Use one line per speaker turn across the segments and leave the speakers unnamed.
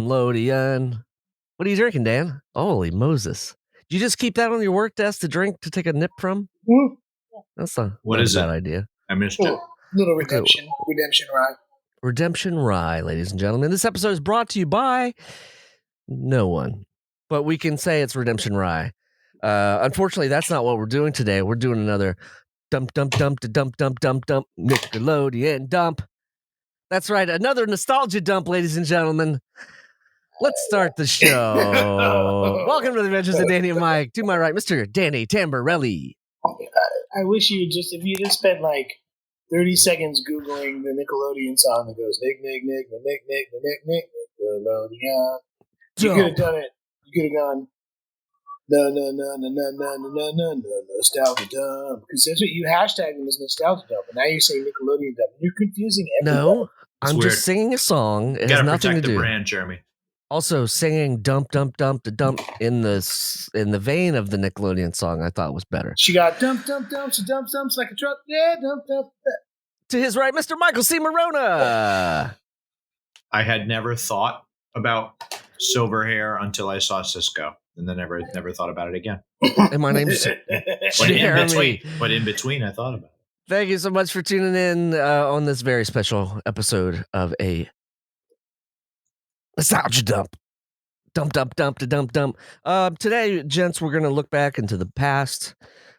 Lodian. What are you drinking, Dan? Holy Moses. Did you just keep that on your work desk to drink, to take a nip from? That's not a bad idea.
I missed it.
Little redemption rye.
Redemption Rye, ladies and gentlemen. This episode is brought to you by no one, but we can say it's Redemption Rye. Unfortunately, that's not what we're doing today. We're doing another dump Nickelodeon dump. That's right, another nostalgia dump, ladies and gentlemen. Let's start the show. Welcome to the Adventures of Danny and Mike. To my right, Mr. Danny Tamberelli.
I wish if you just spent like 30 seconds Googling the Nickelodeon song that goes Nick, Nickelodeon. You could have done it. You could have gone no, nostalgia dump. Because that's what you hashtag them as nostalgia dump. And now you say Nickelodeon dump. You're confusing everybody.
No, I'm just singing a song. It has nothing to do.
Protect the brand, Jeremy.
Also, singing dump in the vein of the Nickelodeon song, I thought was better.
She got dumps like a truck. Yeah, dump.
To his right, Mr. Michael C. Maronna.
I had never thought about silver hair until I saw Cisco, and then never thought about it again.
And my name's
Jeremy. But in between, I thought about it.
Thank you so much for tuning in on this very special episode of a nostalgia dump. Dump. Today, gents, we're going to look back into the past.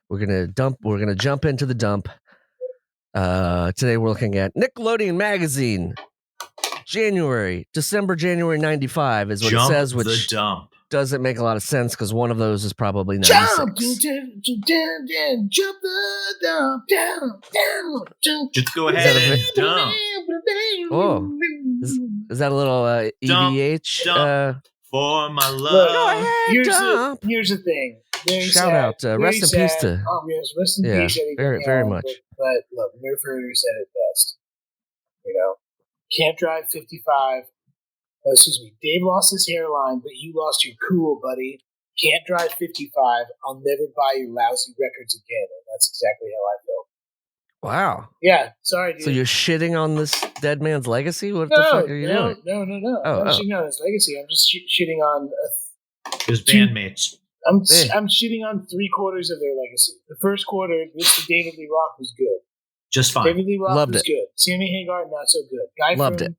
We're going to jump into the dump. Today, we're looking at Nickelodeon Magazine. December, January 95 is what it says, which
the dump.
Doesn't make a lot of sense because one of those is probably 96.
Jump the dump, down.
Just go ahead and dump.
Oh, is that a little EVH?
Dump for my love.
Look, here's the thing.
Shout out, rest in peace to.
Oh yes, rest in peace.
Very much.
But look, Nerf Herder said it best. Can't drive 55. Dave lost his hairline, but you lost your cool, buddy. Can't drive 55. I'll never buy your lousy records again. And that's exactly how I felt.
Wow.
Yeah, sorry, dude.
So you're shitting on this dead man's legacy? What the fuck are you doing?
No. I'm not shitting on his legacy. I'm just shitting on
his bandmates.
I'm shitting on 3/4 of their legacy. The first quarter, Mr. David Lee Roth was good.
Just fine.
David Lee Roth
Loved
was
it.
good. Sammy Hagar, not so good.
Loved it.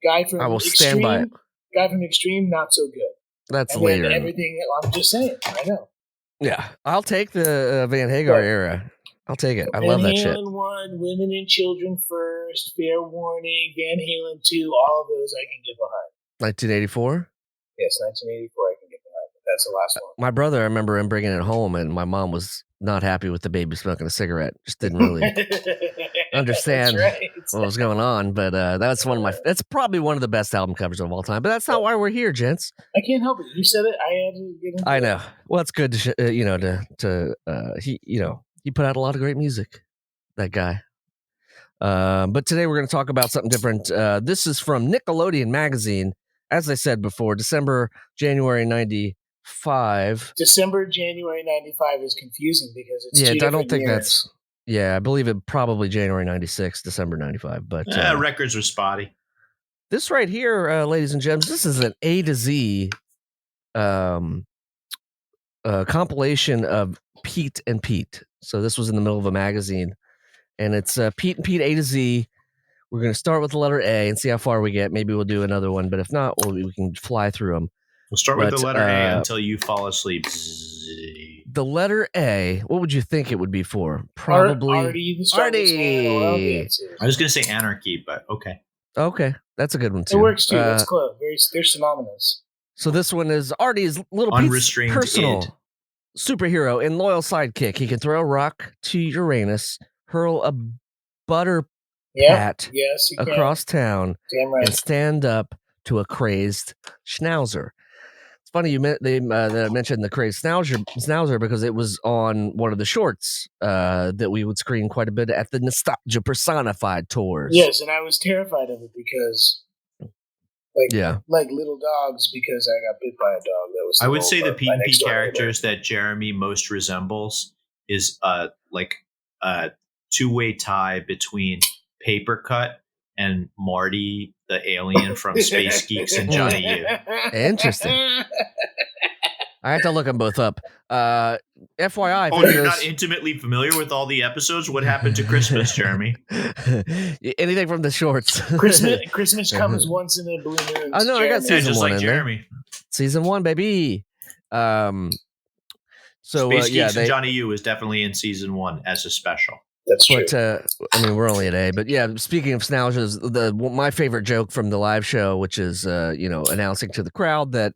Guy from
I will
Extreme,
stand by it.
Guy from Extreme, not so good.
That's
and
later.
Everything. I'm just saying. I know.
Yeah, I'll take the Van Hagar era. I'll take it. I love that shit.
Van Halen 1, Women and Children First, Fair Warning, Van Halen 2, all of those I can get behind.
1984?
Yes, 1984 I can get behind. But that's the last one.
My brother, I remember him bringing it home, and my mom was not happy with the baby smoking a cigarette. Just didn't really understand what was going on. But that's that's probably one of the best album covers of all time. But that's not why we're here, gents.
I can't help it. You said it. I had to get into
I know. Well, it's good to he put out a lot of great music, that guy. But today we're going to talk about something different. This is from Nickelodeon Magazine. As I said before, December, January 95.
December, January 95 is confusing because it's
I don't think
years.
that's. Yeah, I believe it probably January 96, December 95. But
records were spotty.
This right here, ladies and gents, this is an A to Z compilation of Pete and Pete. So this was in the middle of a magazine, and it's Pete and Pete A to Z. We're going to start with the letter A and see how far we get. Maybe we'll do another one, but if not, we can fly through them.
We'll start with the letter A until you fall asleep.
The letter A, what would you think it would be for? Probably
Artie.
I was going to say Anarchy, but okay.
Okay, that's a good one too.
It works too. That's close. They're synonymous.
So this one is Artie's little
unrestrained
personal
id.
Superhero and loyal sidekick. He can throw a rock to Uranus, hurl a butter pat across town, and stand up to a crazed schnauzer. It's funny they mentioned the crazed schnauzer because it was on one of the shorts that we would screen quite a bit at the Nostalgia Personified tours.
Yes, and I was terrified of it because, like little dogs, because I got bit by a dog. That was.
I would say the Pete and Pete characters that Jeremy most resembles is like a two-way tie between Paper Cut and Marty, the alien from Space Geeks, and Johnny U.
Interesting. I have to look them both up. FYI.
Oh, you're not intimately familiar with all the episodes? What happened to Christmas, Jeremy?
Anything from the shorts.
Christmas comes once in a blue moon.
I know, I got season
just
1
like
in
Jeremy.
There. Season 1, baby. So
Space Geeks and Johnny U is definitely in season 1 as a special.
That's true.
But, I mean, we're only at A. But yeah, speaking of Snoushes, my favorite joke from the live show, which is announcing to the crowd that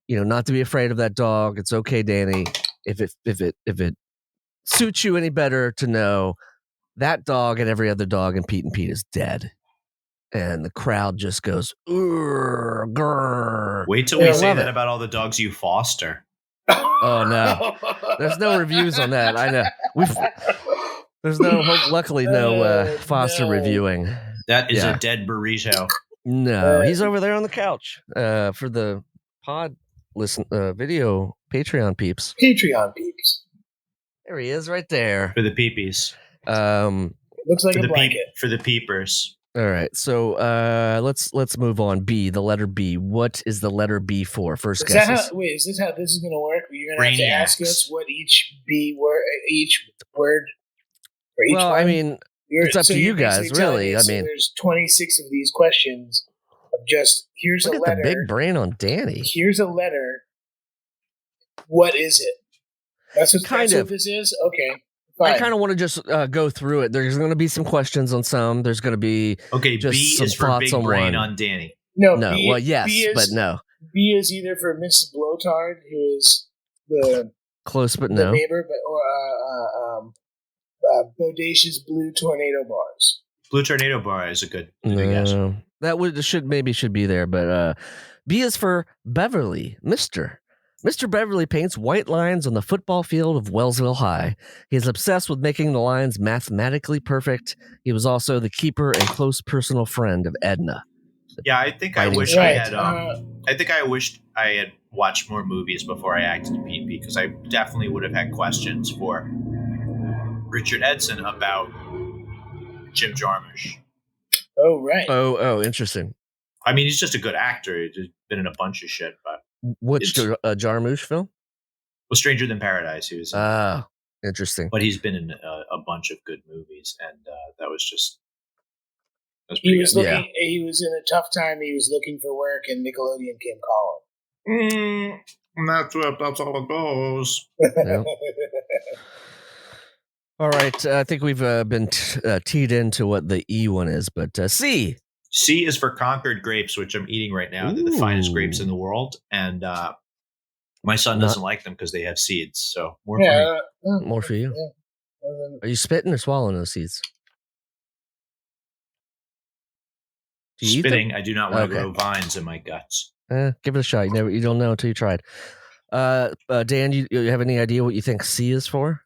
not to be afraid of that dog. It's okay, Danny. If it suits you any better to know that dog and every other dog in Pete and Pete is dead, and the crowd just goes grrr.
Wait till we say that about all the dogs you foster.
Oh no, there's no reviews on that. I know luckily no foster reviewing.
That is a dead burrito.
No, he's over there on the couch for the pod video Patreon peeps. There he is, right there
for the peepees.
Looks like a blanket
for the peepers.
All right, so let's move on. B, the letter B. What is the letter B for? First guesses.
Is this how this is going to work? You're going to have to ask us what each word for each
one? I mean, it's up to you guys, really. I mean,
there's 26 of these questions of just here's
look
a
at
letter.
The big brain on Danny.
Here's a letter. What is it? That's what this is? Okay. Fine.
I kind of want to just go through it. There's going to be some questions on some. There's going to be just
B
some
is for
thoughts
big
on
brain
one.
on Danny.
No.
B, well, yes, but no.
B is either for Mrs. Blowtard, who is the
close, but
the
no
neighbor, or Bodacious Blue Tornado Bars.
Blue Tornado Bar is a good guess.
That should be there, but B is for Beverly, Mr. Beverly paints white lines on the football field of Wellsville High. He is obsessed with making the lines mathematically perfect. He was also the keeper and close personal friend of Edna.
Yeah, I think I wish I had. I think I wished I had watched more movies before I acted in P&P, because I definitely would have had questions for Richard Edson about Jim Jarmusch.
Oh, right.
Oh, interesting.
I mean, he's just a good actor. He's been in a bunch of shit, but.
Which Jarmusch film?
Well, Stranger Than Paradise. He was
interesting.
But he's been in a bunch of good movies, and that was just.
He was in a tough time. He was looking for work, and Nickelodeon came calling.
That's all it goes.
Yeah. All right, I think we've been teed into what the E one is, but C.
C is for Concord grapes, which I'm eating right now. They're the finest grapes in the world, and my son doesn't like them because they have seeds. So more for me.
More for you. Yeah. Are you spitting or swallowing those seeds?
Do you spitting. I do not want to grow vines in my guts.
Give it a shot. You don't know until you tried. Dan, you have any idea what you think C is for?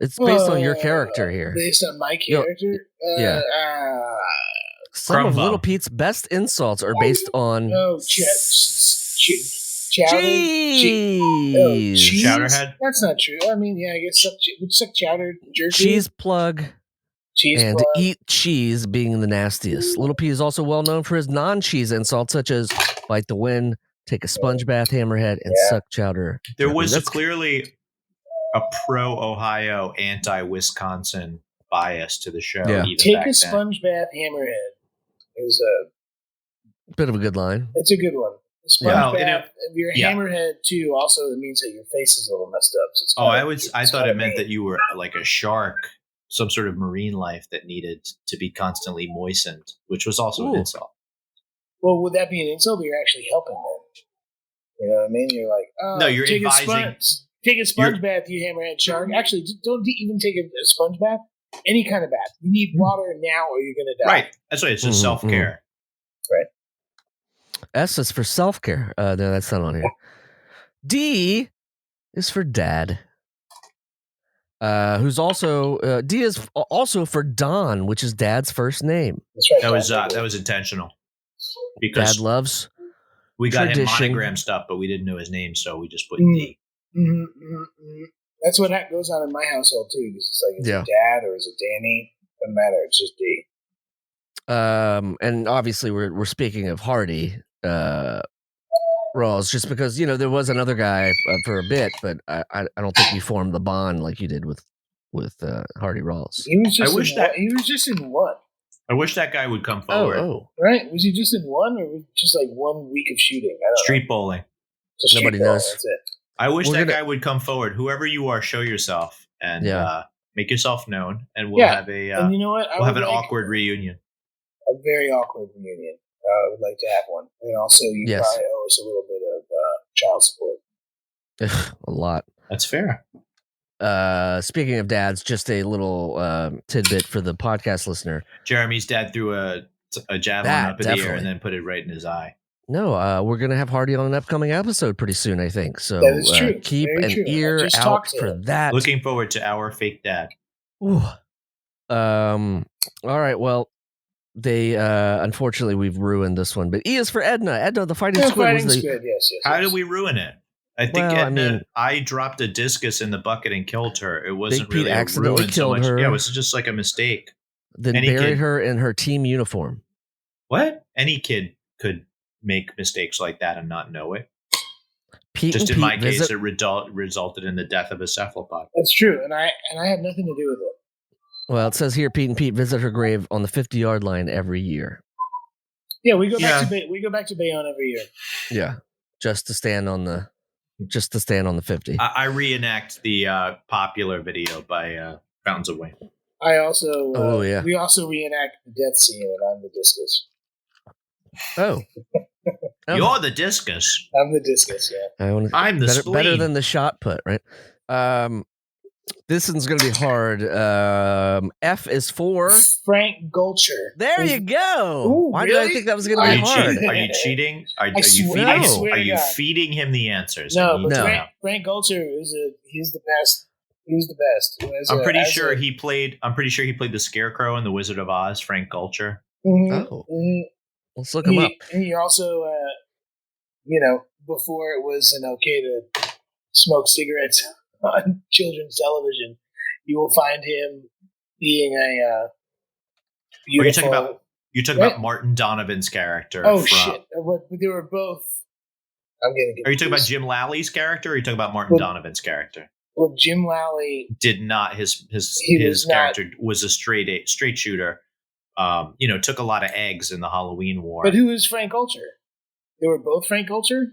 It's based on your character here.
Based on my character?
Some of Little Pete's best insults are based on...
cheese.
Chowderhead?
That's not true. I mean, I guess suck chowder jerky.
Cheese plug. Eat cheese being the nastiest. Little Pete is also well known for his non-cheese insults, such as bite the wind, take a sponge bath, hammerhead, and suck chowder.
There was clearly a pro-Ohio, anti-Wisconsin bias to the show.
Yeah.
Take a sponge bath, hammerhead is a
bit of a good line.
It's a good one. Sponge bath. If you're hammerhead too, also it means that your face is a little messed up. So
I thought it meant that you were like a shark, some sort of marine life that needed to be constantly moistened, which was also an insult.
Well, would that be an insult, or you're actually helping them? You know what I mean? You're like,
no, you're advising.
Take a sponge bath, you hammerhead shark. Actually, don't even take a sponge bath. Any kind of bath. You need water now, or you're going to die.
Right. That's why it's just self-care.
Right.
S is for self-care. No, that's not on here. D is for dad. Who's also D is also for Don, which is dad's first name.
That's
right. That was intentional. Because
dad loves.
We got him monogram stuff, but we didn't know his name, so we just put D.
That's what goes on in my household too. Because it's like, is it Dad or is it Danny? Doesn't matter. It's just D.
And obviously we're speaking of Hardy Rawls, just because there was another guy for a bit, but I don't think you formed the bond like you did with Hardy Rawls.
He was just in one.
I wish that guy would come forward.
Oh,
right? Was he just in one, or was it just like 1 week of shooting? I don't know.
Street bowling.
Nobody knows.
That's it.
I wish that guy would come forward. Whoever you are, show yourself and make yourself known, and we'll have a.
And you know what?
We'll have an awkward reunion.
A very awkward reunion. I would like to have one, and also you probably owe us a little bit of child support.
A lot.
That's fair.
Speaking of dads, just a little tidbit for the podcast listener.
Jeremy's dad threw a javelin up in the air and then put it right in his eye.
No, we're going to have Hardy on an upcoming episode pretty soon, I think. So
that is true.
Keep an ear out for that.
Looking forward to our fake dad.
Ooh. All right, well, they unfortunately we've ruined this one, but E is for Edna. Edna, the fighting squid was the...
Yes.
How did we ruin it? I think I dropped a discus in the bucket and killed her. It wasn't really accidentally killed her. Yeah, it was just like a mistake.
Then buried her in her team uniform.
What? Any kid could make mistakes like that and not know it.
Just
in my case, it resulted in the death of a cephalopod.
That's true, and I had nothing to do with it.
Well, it says here, Pete and Pete visit her grave on the 50-yard line every year.
Yeah, we go back to Bayonne every year.
Yeah, just to stand on the 50.
I reenact the popular video by Fountains of Wayne.
I also we also reenact the death scene, and I'm the discus.
Oh.
You're the discus.
I'm the discus, yeah.
I'm the spleen.
Better than the shot put, right? This one's going to be hard. F is for...
Frank Gulcher.
There you go. Ooh, Why did I think that was going to be hard?
Are you cheating? Are you feeding him the answers?
No. Frank Gulcher he's the best. He's the best.
I'm pretty sure he played the Scarecrow in The Wizard of Oz, Frank Gulcher.
Mm-hmm,
oh. Mm-hmm. Let's look him up.
He also, before it was okay to smoke cigarettes on children's television, you will find him being a beautiful...
You're talking about Martin Donovan's character.
Oh, shit. They were both... I'm getting confused.
Are you talking about Jim Lally's character, or are you talking about Martin Donovan's character?
Well, Jim Lally...
did not... His character was a straight shooter. Took a lot of eggs in the Halloween War.
But who is Frank Gulcher? They were both Frank Gulcher?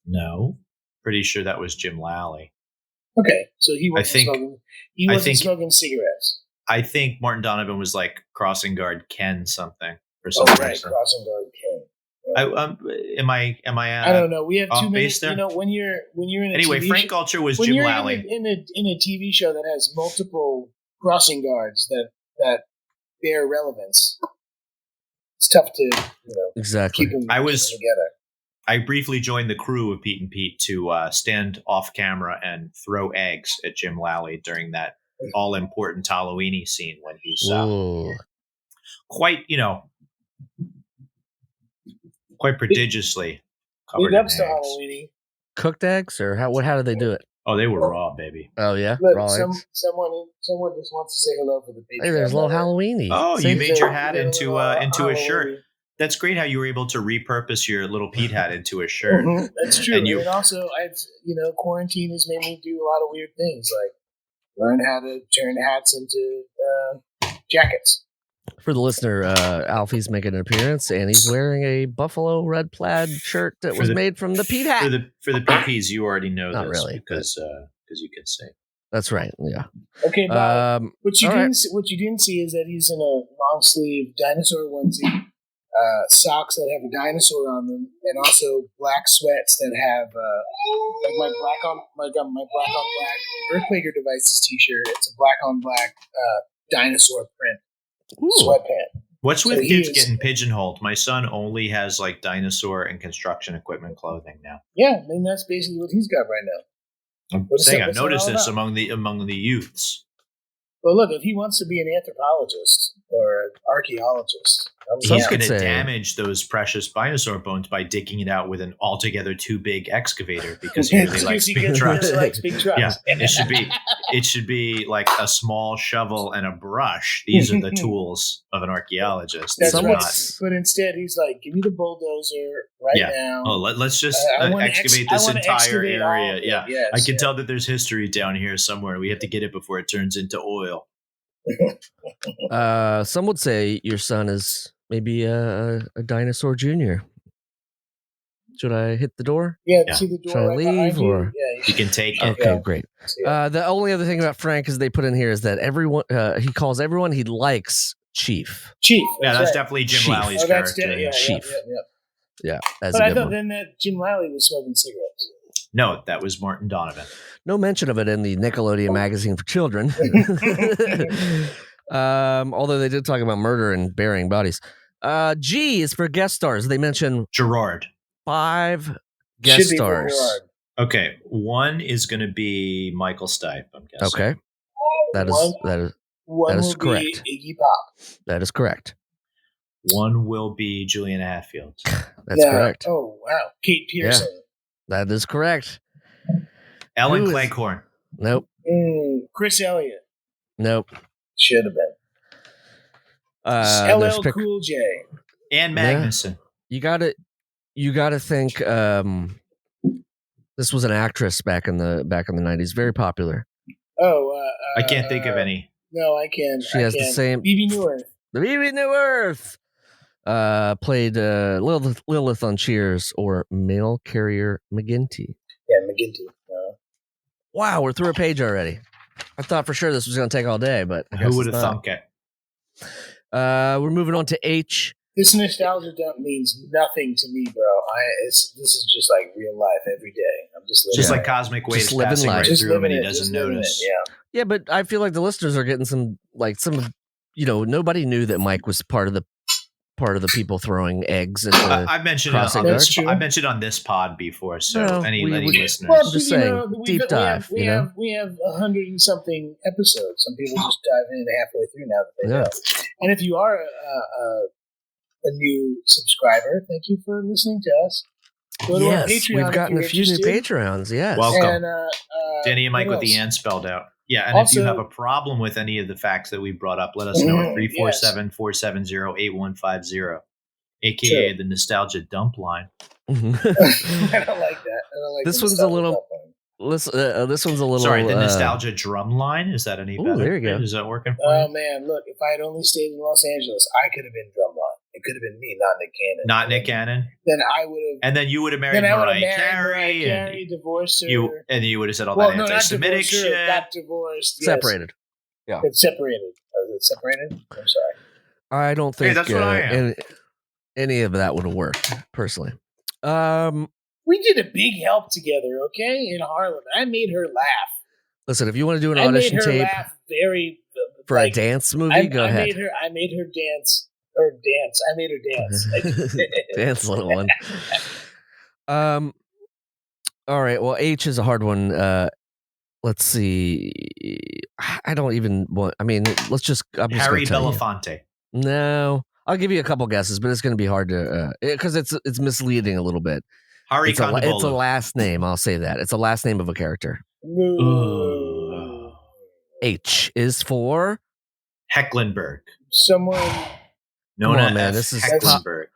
No. Pretty sure that was Jim Lally.
Okay, so he wasn't smoking cigarettes.
I think Martin Donovan was like crossing guard Ken something for some reason.
Crossing guard Ken.
Am I?
I don't know. We have too many.
There?
When you're in a
anyway,
TV
Frank Gulcher was Jim Lally
in a TV show that has multiple crossing guards that bear relevance. It's tough to
exactly.
keep them together.
I briefly joined the crew of Pete and Pete to stand off camera and throw eggs at Jim Lally during that all-important Halloween-y scene when he's quite prodigiously covered in eggs.
Halloween-y.
Cooked eggs, or how did they do it?
Oh, they were raw, baby.
Oh yeah,
look,
raw
someone just wants to say hello for the Patreon.
Hey, there's a little Halloween-y.
Oh, you made your hat into a shirt. That's great how you were able to repurpose your little Pete hat into a shirt.
Mm-hmm. That's true. And also, quarantine has made me do a lot of weird things, like learn how to turn hats into jackets.
For the listener, Alfie's making an appearance, and he's wearing a buffalo red plaid shirt that was made from the Pete hat.
For the PPs, you already know
Not
this
really,
because you can say.
That's right. Yeah.
Okay, Bob. What you didn't see is that he's in a long sleeve dinosaur onesie. Socks that have a dinosaur on them, and also black sweats that have my black on black Earthquaker Devices t-shirt. It's a black on black dinosaur print sweatpant.
What's with kids getting pigeonholed? My son only has like dinosaur and construction equipment clothing now.
Yeah, I mean that's basically what he's got right now.
I'm saying I noticed this among the youths.
Well, look, if he wants to be an anthropologist or an archaeologist,
he's going to damage those precious dinosaur bones by digging it out with an altogether too big excavator because he really likes big trucks. Yeah, it should be like a small shovel and a brush. These are the tools of an archaeologist.
That's right. But instead, he's like, "Give me the bulldozer now."
Oh, let's just excavate this entire area. Yeah, yes, I can tell that there's history down here somewhere. We have to get it before it turns into oil.
Some would say your son is maybe a dinosaur junior. Should I hit the door?
Yeah. See the door.
Should I leave or
you can take it?
Okay, great. The only other thing about Frank is they put in here is that everyone he calls everyone he likes Chief.
That's definitely Jim Lally's character.
Chief. Yeah.
But I thought then that Jim Lally was smoking cigarettes.
No, that was Martin Donovan.
No mention of it in the Nickelodeon magazine for children. Although they did talk about murder and burying bodies. G is for guest stars. They mention
Gerard.
5 guest stars.
Okay, 1 is going to be Michael Stipe, I'm guessing.
Okay. That is correct.
Iggy Pop.
That is correct.
1 will be Julian Hatfield.
That's correct.
Oh, wow. Kate Pearson.
Yeah, that is correct.
Ellen Cleghorn.
Nope.
Chris Elliott.
Nope.
Should have been. LL Cool J.
Ann Magnuson.
Yeah. You gotta think this was an actress back in the 90s, very popular.
I can't think of any.
No, I can.
She has the same
Bebe Neuwirth.
Bebe Neuwirth played Lilith on Cheers or Mail Carrier McGinty.
Yeah, McGinty.
Wow, we're through a page already. I thought for sure this was going to take all day, but
who would have thunk it?
We're moving on to H.
This nostalgia dump means nothing to me, bro. This is just like real life every day. I'm just living.
Just like Cosmic Waves passing right through him and he doesn't notice.
Yeah, but I feel like the listeners are getting some. Nobody knew that Mike was part of the people throwing eggs.
I've mentioned I've mentioned on this pod before, so any listeners.
Well,
just saying, deep dive.
We have 100 and something episodes. Some people just dive in halfway through now that they know. And if you are a new subscriber, thank you for listening to us. Go to our Patreon.
We've gotten a few new Patreons. Yes,
welcome, Danny and Mike with the and spelled out. Yeah, and also, if you have a problem with any of the facts that we brought up, let us know at 347-470-8150, a.k.a. the Nostalgia Dump Line.
I don't like that.
This one's a little... This one's a little...
Sorry, the Nostalgia Drum Line? Is that any better?
There you go.
Is that working for you?
Oh, man, look, if I had only stayed in Los Angeles, I could have been Drumline. It could have been me, not Nick Cannon.
Not Nick Cannon?
Then I would have...
And then you would have married Mariah
Carey. Divorced her.
And you would have said all that anti-Semitic shit.
Got divorced. Yes.
Separated. Yeah.
It's separated. Is it separated? I'm sorry.
I don't think
that's what I am.
Any of that would have worked, personally.
We did a big help together, okay, in Harlem. I made her laugh.
Listen, if you want to do an audition tape
laugh very
for a dance movie, go ahead.
I made her dance. I made her dance.
Dance, little one. All right. Well, H is a hard one. Let's see. I don't even want. I mean, let's just.
Harry Belafonte.
No, I'll give you a couple guesses, but it's going to be hard to because it's misleading a little bit.
Harry Condabolo.
It's a last name. I'll say that it's a last name of a character. H is for
Hecklenberg. Someone.
Known as
man, this is
Hecklenberg.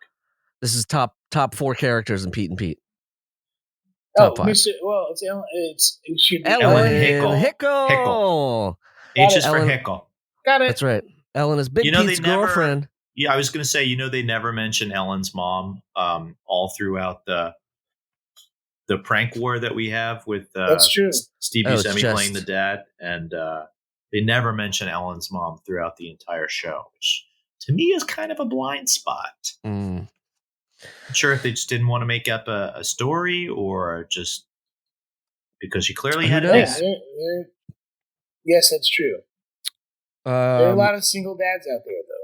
This is top 4 characters in Pete and Pete.
Top 5. It should be
Ellen
Hickel. H is for Hickel.
Got it.
That's right. Ellen is Big Pete's girlfriend.
Yeah, I was going to say, they never mention Ellen's mom all throughout the prank war that we have with
That's true.
Steve Buscemi playing the dad, and they never mention Ellen's mom throughout the entire show, which to me is kind of a blind spot. I'm sure if they just didn't want to make up a story or just because she clearly had
it. Yes, that's true. There are a lot of single dads out there, though.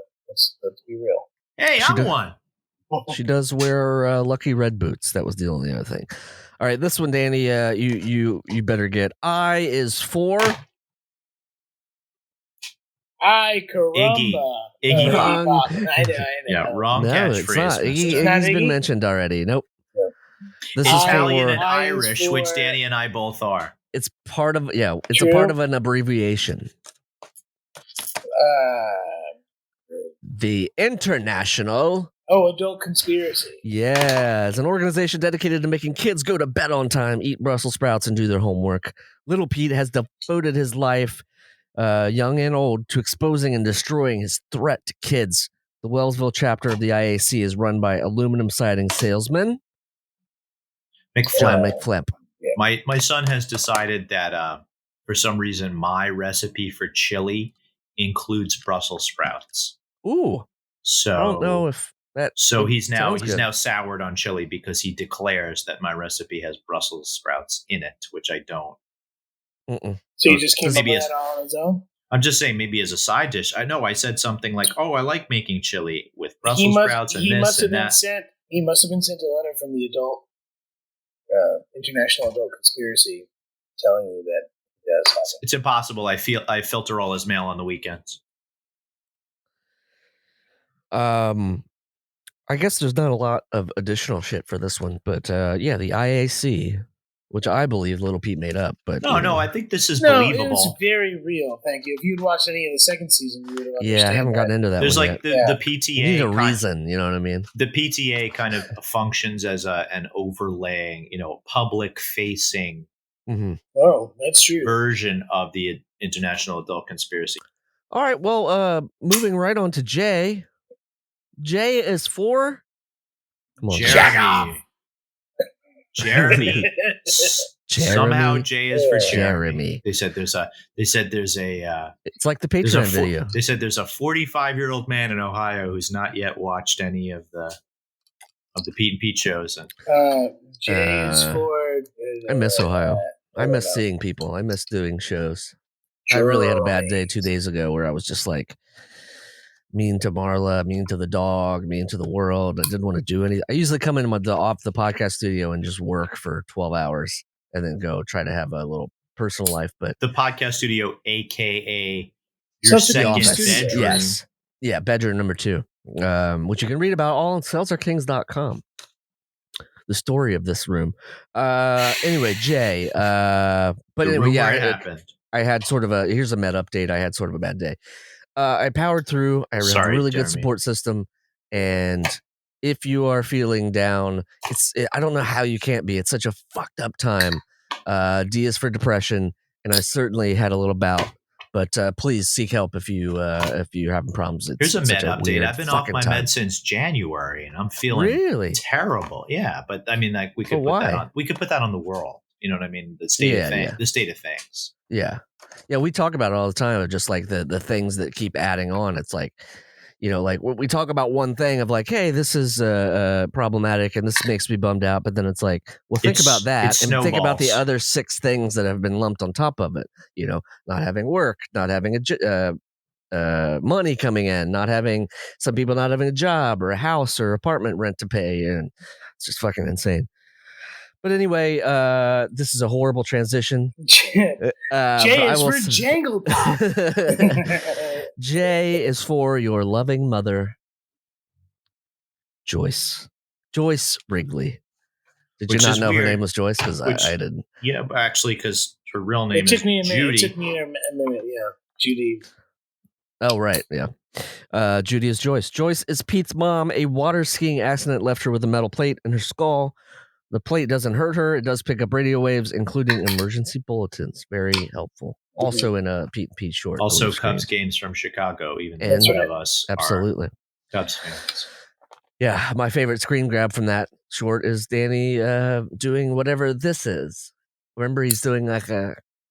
Let's be real.
Hey, I'm one.
She does wear lucky red boots. That was the only other thing. All right, this one, Danny, you better get. I is for
Ay, caramba.
Iggy
Pop.
Pop. I know.
Yeah, wrong catchphrase.
Iggy's been mentioned already. Nope. Yeah. This is
Italian and Irish, which Danny and I both are.
It's part of it's a part of an abbreviation. The International
Adult Conspiracy.
Yeah, it's an organization dedicated to making kids go to bed on time, eat Brussels sprouts, and do their homework. Little Pete has devoted his life, young and old, to exposing and destroying his threat to kids. The Wellsville chapter of the IAC is run by aluminum siding salesman John McFlip.
Yeah. My son has decided that for some reason my recipe for chili includes Brussels sprouts.
Ooh.
So
I don't know if that.
So he's now soured on chili because he declares that my recipe has Brussels sprouts in it, which I don't.
So you just came up with that all on his own?
I'm just saying, maybe as a side dish. I know I said something like, "Oh, I like making chili with Brussels sprouts and this and that."
He must have been sent a letter from the International Adult Conspiracy telling you that it does happen.
It's impossible. I filter all his mail on the weekends.
I guess there's not a lot of additional shit for this one, but the IAC, which I believe Little Pete made up, but
no, I think this is believable.
It was very real. Thank you. If you'd watched any of the second season, you would have understood.
Yeah, I haven't gotten into that.
There's
one
like
yet.
The PTA.
You need a reason, you know what I mean?
The PTA kind of functions as an overlaying, public facing.
Mm-hmm.
Oh, that's true.
Version of the International Adult Conspiracy.
All right, well, moving right on to Jay. J is for
Jeremy. Somehow J is for Jeremy. They said there's a.
It's like the Patreon video.
They said there's a 45-year-old man in Ohio who's not yet watched any of the Pete and Pete shows. And
J is for.
I miss Ohio. I miss seeing people. I miss doing shows. I really had a bad day 2 days ago where I was just like mean to Marla, mean to the dog, mean to the world. I didn't want to do anything. I usually come in off the podcast studio and just work for 12 hours and then go try to have a little personal life. But
the podcast studio, aka your second bedroom.
Yes. Yeah, bedroom number 2, which you can read about all on seltzerkings.com. The story of this room. Anyway, Jay. But anyway, yeah,
it happened.
I had here's a med update. I had sort of a bad day. I powered through. I have a really good support system. And if you are feeling down, I don't know how you can't be. It's such a fucked up time. D is for depression. And I certainly had a little bout. But please seek help if you're having problems.
Here's a med update. I've been off my meds since January, and I'm feeling really terrible. Yeah, but I mean, like we could put that on the world. You know what I mean? The state of things. The state of things.
Yeah, we talk about it all the time. Of just like the things that keep adding on. It's like, like we talk about one thing of like, hey, this is problematic and this makes me bummed out. But then it's like, well, think about that and think about the other 6 things that have been lumped on top of it. Not having work, not having money coming in, some people not having a job or a house or apartment rent to pay. And it's just fucking insane. But anyway, this is a horrible transition.
J is for Jangle Pop.
J is for your loving mother, Joyce. Joyce Wrigley. Did you not know her name was Joyce? Because I didn't.
Yeah, actually, because her real name is Judy.
It took me a minute, yeah. Judy.
Oh, right, yeah. Judy is Joyce. Joyce is Pete's mom. A water skiing accident left her with a metal plate in her skull. The plate doesn't hurt her. It does pick up radio waves, including emergency bulletins. Very helpful. Also in a Pete and Pete short.
Also Cubs games from Chicago, even though none of us
absolutely
are Cubs fans.
Yeah, my favorite screen grab from that short is Danny doing whatever this is. Remember, he's doing like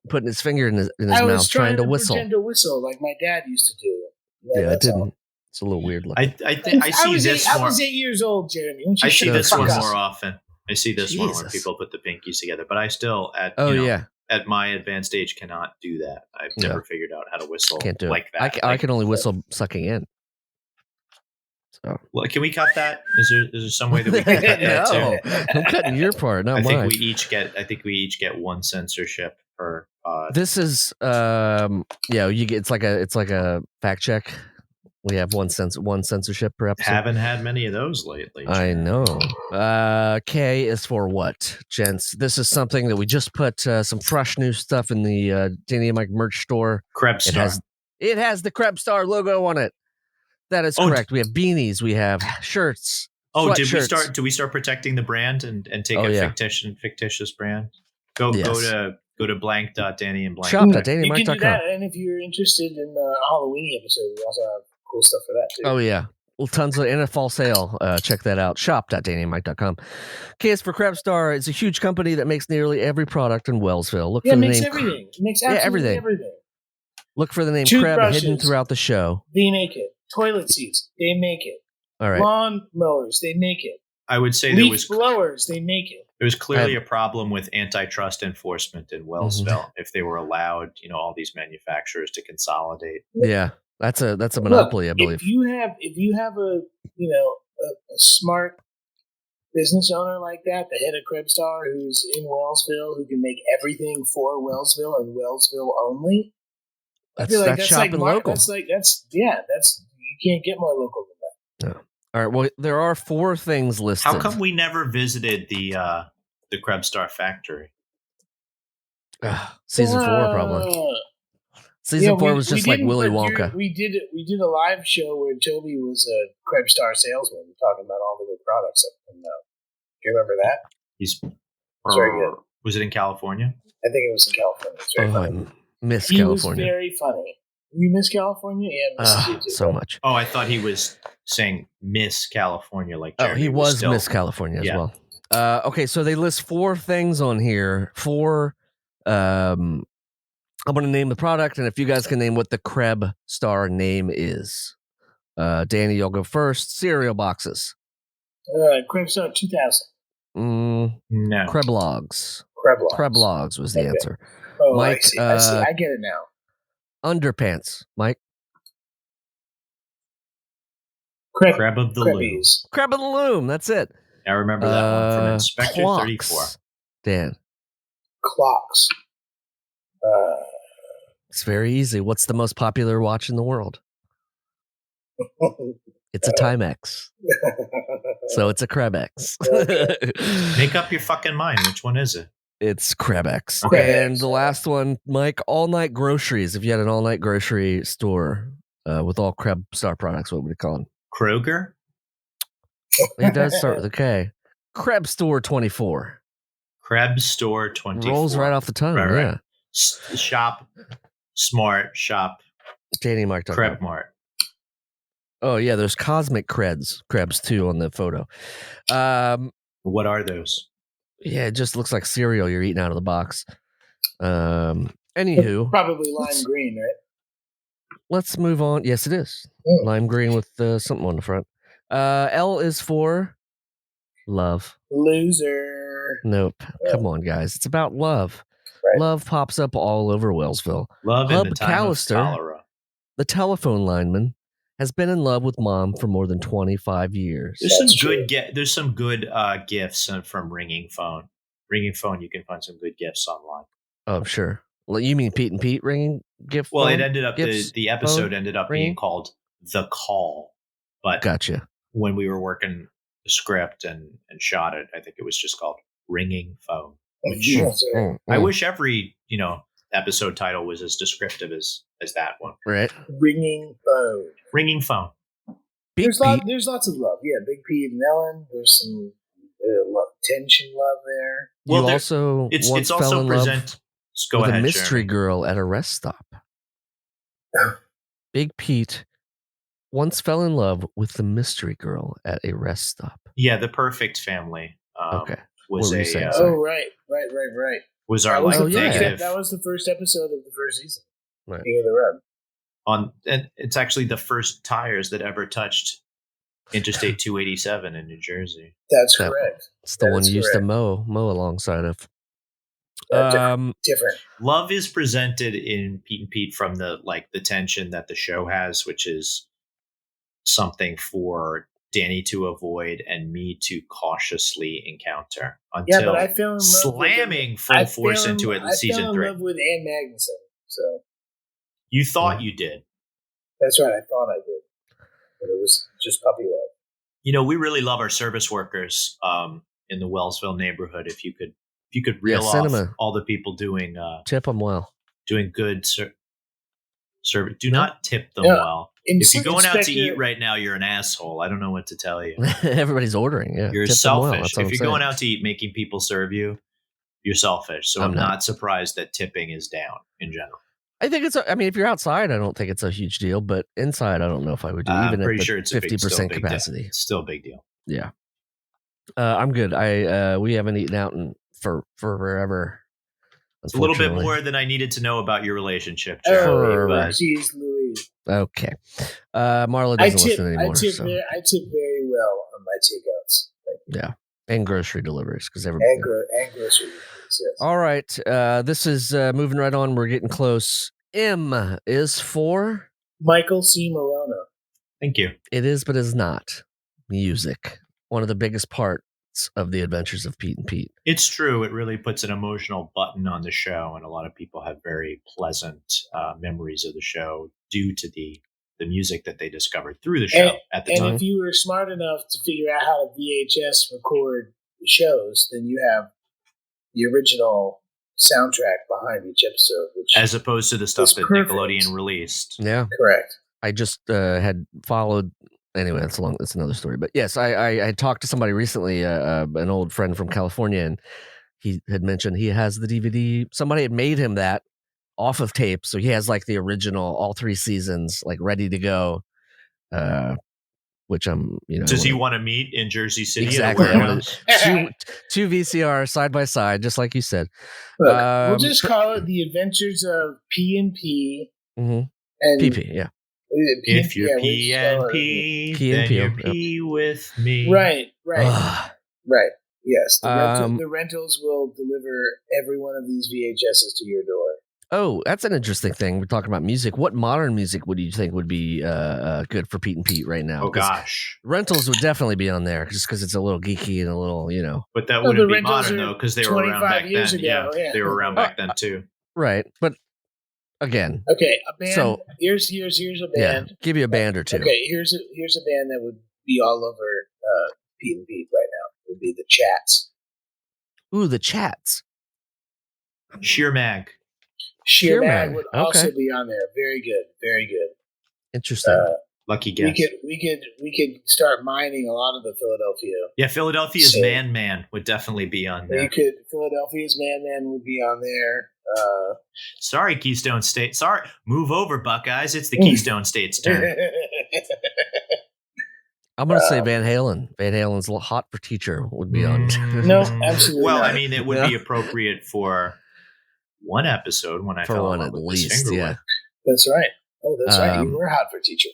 putting his finger in his mouth, trying to whistle.
Pretend to whistle like my dad used to do.
Yeah, it didn't. It's a little weird looking.
I
was 8 years old, Jeremy.
I see this one more often. I see this one where people put the pinkies together, but I still, at my advanced age, cannot do that. I've never figured out how to whistle like that.
I can only whistle sucking in. So,
well, can we cut that? Is there some way that we can cut that too?
I'm cutting your part, not mine.
I think we each get 1 censorship per
This is you get it's like a fact check. We have one censorship per episode.
Haven't had many of those lately.
I know. K is for what, gents? This is something that we just put some fresh new stuff in the Danny and Mike merch store.
Krebs Star.
It has the Krebs Star logo on it. That is correct. We have beanies. We have shirts.
Oh, did we start protecting the brand and take a fictitious brand? Go to blank.dannyandblank.
Shop.dannyandmike.com.
You can do that, and if you're interested in the Halloween episode, we also have cool stuff for that too.
Oh yeah. Well, tons of in a fall sale. Check that out. Shop.dannyandmike.com. KS for Krebs Star is a huge company that makes nearly every product in Wellsville. Look for the
makes
name.
Everything. It makes absolutely everything.
Look for the name Kreb hidden throughout the show.
They make it. Toilet seats. They make it.
All right.
Lawn mowers. They make it.
I would say
leaf blowers. They make it.
There was clearly a problem with antitrust enforcement in Wellsville if they were allowed, all these manufacturers to consolidate.
Yeah, that's a monopoly, I believe.
If you have a smart business owner like that, the head of Krebs Star, who's in Wellsville, who can make everything for Wellsville and Wellsville only,
that's shopping local.
You can't get more local than that.
No. All right. Well, there are 4 things listed.
How come we never visited the Krebs Star factory?
Season 4, probably. Season 4 was just like Willy Wonka.
We did a live show where Toby was a Krebs Star salesman talking about all the good products. Do you remember that?
He's
very good.
Was it in California?
I think it was in California. It's very funny.
I miss California.
He was very funny. You miss California? Yeah,
so much.
Oh, I thought he was saying Miss California, like
Jeremy he was Miss California as well. Okay, so they list 4 things on here. 4. I'm going to name the product, and if you guys can name what the Krebs Star name is. Danny, you'll go first. Cereal boxes.
Krebs Star 2000.
No.
Kreblogs. Kreblogs was the answer.
Oh, Mike, I see. I get it now.
Underpants, Mike.
Crab of the Loom.
Crab of the Loom. That's it.
I remember that one from Inspector
clocks.
34.
Dan.
Clocks.
It's very easy. What's the most popular watch in the world? It's a Timex. So it's a Krebex.
Make up your fucking mind. Which one is it?
It's Krebex. Okay. And the last one, Mike, all night groceries. If you had an all night grocery store with all Krebs Star products, what would you call them?
Kroger?
It does start with a K. Krebs Store 24.
Krebs Store 24.
Rolls right off the tongue. Right, yeah.
Shop smart. Shop.
Danny Mark.
Krebs Mart.
Oh yeah, there's Cosmic Krebs too on the photo.
What are those?
Yeah, it just looks like cereal you're eating out of the box. Anywho,
probably lime green, right?
Let's move on. Yes, it is lime green with something on the front. L is for love.
Loser.
Nope. Come on, guys. It's about love. Right. Love pops up all over Wellsville.
Love
Hub
in the time
Callister,
of cholera.
The telephone lineman, has been in love with Mom for more than 25 years.
There's some good gifts from Ringing Phone. Ringing Phone, you can find some good gifts online.
Oh, sure. Well, you mean Pete and Pete ringing gift?
Well, it ended up the episode ended up being called The Call, but
gotcha.
When we were working the script and shot it, I think it was just called Ringing Phone. Which I wish every episode title was as descriptive as that one.
Right.
Ringing Phone.
Ringing Phone.
There's lots of love. Yeah, Big Pete and Ellen. There's some tension love there.
Well, it's also present.
Go
with
ahead,
a mystery
Jeremy.
girl at a rest stop. Big Pete once fell in love with the mystery girl at a rest stop.
Yeah, The Perfect Family.
Okay.
Was
what were you saying?
Right.
Was our negative?
That was the first episode of the first season.
Right.
King of the Road.
And it's actually the first tires that ever touched Interstate 287 in New Jersey.
That's correct.
It's the one you used to mow alongside of.
Different.
Love is presented in Pete and Pete from the tension that the show has, which is something for Danny to avoid, and me to cautiously encounter until
I fell in love
slamming full force into it in season 3.
I fell in love with Ann Magnuson. So
you thought you did.
That's right. I thought I did, but it was just puppy love.
You know, we really love our service workers in the Wellsville neighborhood. If you could reel off all the people doing
tip them well,
doing good service. Do not tip them well. If you're going out to eat right now, you're an asshole. I don't know what to tell you.
Everybody's ordering. Yeah,
you're selfish. If you're going out to eat, making people serve you, you're selfish. So I'm not surprised that tipping is down in general.
I think if you're outside, I don't think it's a huge deal, but inside, I don't know if I would do. Even
I'm pretty
at
sure it's
50% capacity.
It's still a big deal.
Yeah, I'm good. We haven't eaten out for forever.
It's a little bit more than I needed to know about your relationship,
Jeremy. Jeez, Louise.
Okay, Marla doesn't listen anymore.
I tip very well on my takeouts.
Yeah, and grocery deliveries because
and grocery deliveries. Yes.
All right, this is moving right on. We're getting close. M is for
Michael C. Maronna.
Thank you.
It is, but is not music. One of the biggest parts of the adventures of Pete and Pete.
It's true. It really puts an emotional button on the show, and a lot of people have very pleasant memories of the show due to the music that they discovered through the show at the time.
And if you were smart enough to figure out how to VHS record the shows, then you have the original soundtrack behind each episode, which
as opposed to the stuff that Nickelodeon released.
Yeah,
correct.
I just had followed. Anyway, that's another story. But yes, I talked to somebody recently, an old friend from California, and he had mentioned he has the DVD. Somebody had made him that off of tape, so he has like the original, all 3 seasons, like ready to go. Which I'm,
Does he want to meet in Jersey City?
Exactly. two VCR side by side, just like you said.
Look, we'll just call it The Adventures of P and P
and PP. Yeah.
If you're PNP, then you're P with me.
Right. Yes, the rentals will deliver every one of these VHSs to your door.
Oh, that's an interesting thing. We're talking about music. What modern music would you think would be good for Pete and Pete right now?
Oh, gosh.
Rentals would definitely be on there just because it's a little geeky and a little,
But that wouldn't be modern, though, because they were around back then. Yeah, they were around back then, too.
Right, but again.
Okay, a band. So, here's a band.
Yeah, give you a band or two.
Okay, here's a band that would be all over Pete and Pete right now. It would be the Chats.
Ooh, the Chats.
Sheer Mag.
Sheer Mag would also be on there. Very good. Very good.
Interesting.
Lucky guess.
We could start mining a lot of the Philadelphia.
Yeah, Philadelphia's Man would definitely be on there.
Philadelphia's Man would be on there.
Sorry, Keystone State. Sorry, move over, Buckeyes. It's the Keystone State's turn.
I'm going to say Van Halen. Van Halen's Hot for Teacher would be on.
No, absolutely
Well,
not.
I mean, it would be appropriate for one episode when I fell in love with least,
yeah.
That's right. Oh, that's right. You were Hot for Teacher.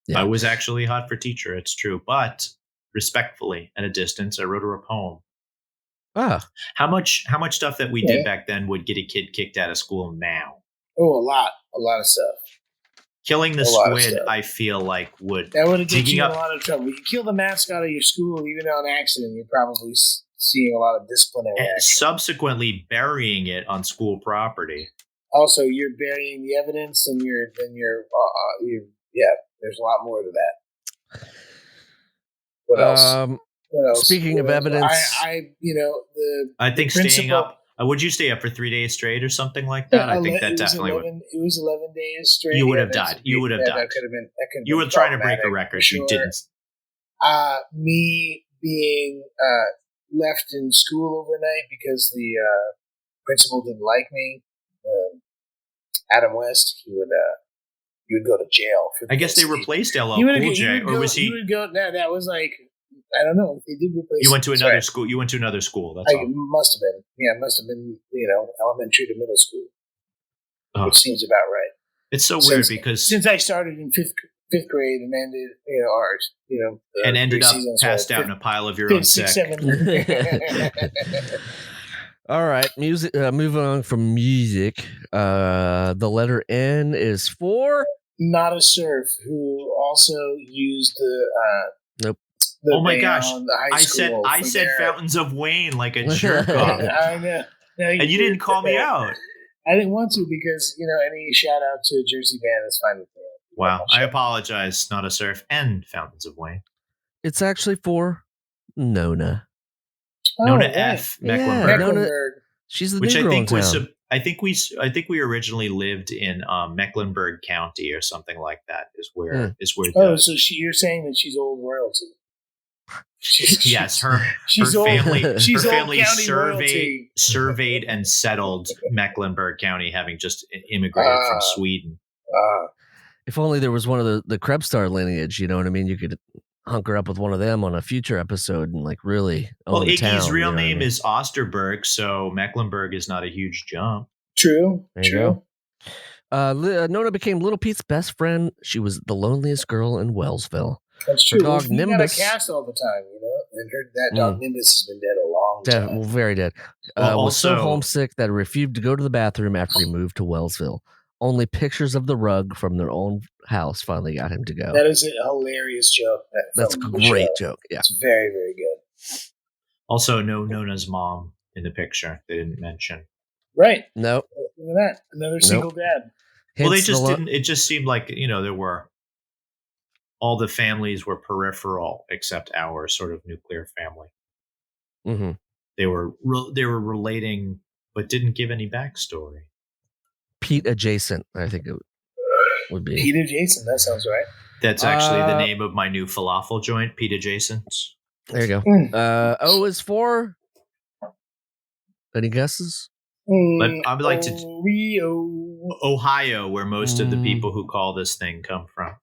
Yeah. I was actually Hot for Teacher. It's true. But respectfully, at a distance, I wrote her a poem. How much stuff that we did back then would get a kid kicked out of school now?
Oh, a lot of stuff.
Killing the squid, I feel like
that would get you in a lot of trouble. You kill the mascot of your school, even on accident, you're probably seeing a lot of disciplinary action.
Subsequently burying it on school property.
Also, you're burying the evidence, and there's a lot more to that. What else?
Speaking of evidence,
I think staying up. Would you stay up for 3 days straight or something like that? I think that definitely would. It
was 11 days straight.
You would have died. You would have died.
That could have been.
You were trying to break a record.
Sure.
You didn't.
Me being left in school overnight because the principal didn't like me. Adam West, he would go to jail for.
I guess they replaced LL Cool J, or was he?
He would go. That was like. I don't know. They did replace.
You went to another school. You went to another school. That's all.
Must have been. Yeah, it must have been. Elementary to middle school, which seems about right.
It's so weird because
since I started in fifth grade and ended,
and ended up passed out in a pile of your own sick.
7.
All right, music. Moving on from music. The letter N is for
Not a Surf, who also used
Nope.
Oh my gosh! I said Fountains of Wayne like a jerk off.
I know. No,
and you didn't call me out.
I didn't want to because any shout out to Jersey Band is fine with me.
Wow, I apologize. Not a Surf and Fountains of Wayne.
It's actually for Nona.
Nona F. Mecklenburg.
She's the new girl in town.
I think we originally lived in Mecklenburg County or something like that.
So you're saying that she's old royalty?
Yes, her family surveyed and settled Mecklenburg County, having just immigrated from Sweden.
If only there was one of the Krebstar lineage, you know what I mean? You could hunker up with one of them on a future episode and really own the town.
Iggy's real name is Osterberg, so Mecklenburg is not a huge jump.
True.
Nona became Little Pete's best friend. She was the loneliest girl in Wellsville.
That's true.
Her dog Nimbus.
Got a cast all the time, and that dog Nimbus has been dead a long time.
Very dead. Was so homesick that he refused to go to the bathroom after he moved to Wellsville. Only pictures of the rug from their own house finally got him to go.
That is a hilarious joke.
That's a great joke. Yeah,
it's very, very good.
Also, no Nona's mom in the picture. They didn't mention.
Right.
Nope.
Look at that. Another single dad.
Well, they just didn't. It just seemed like there were. All the families were peripheral except our sort of nuclear family.
Mm-hmm.
They were relating, but didn't give any backstory.
Pete adjacent, I think it would be.
Pete adjacent. That sounds right.
That's actually the name of my new falafel joint, Pete Adjacent.
There you go. O is for. Any guesses?
I would like to. Ohio, where most of the people who call this thing come from.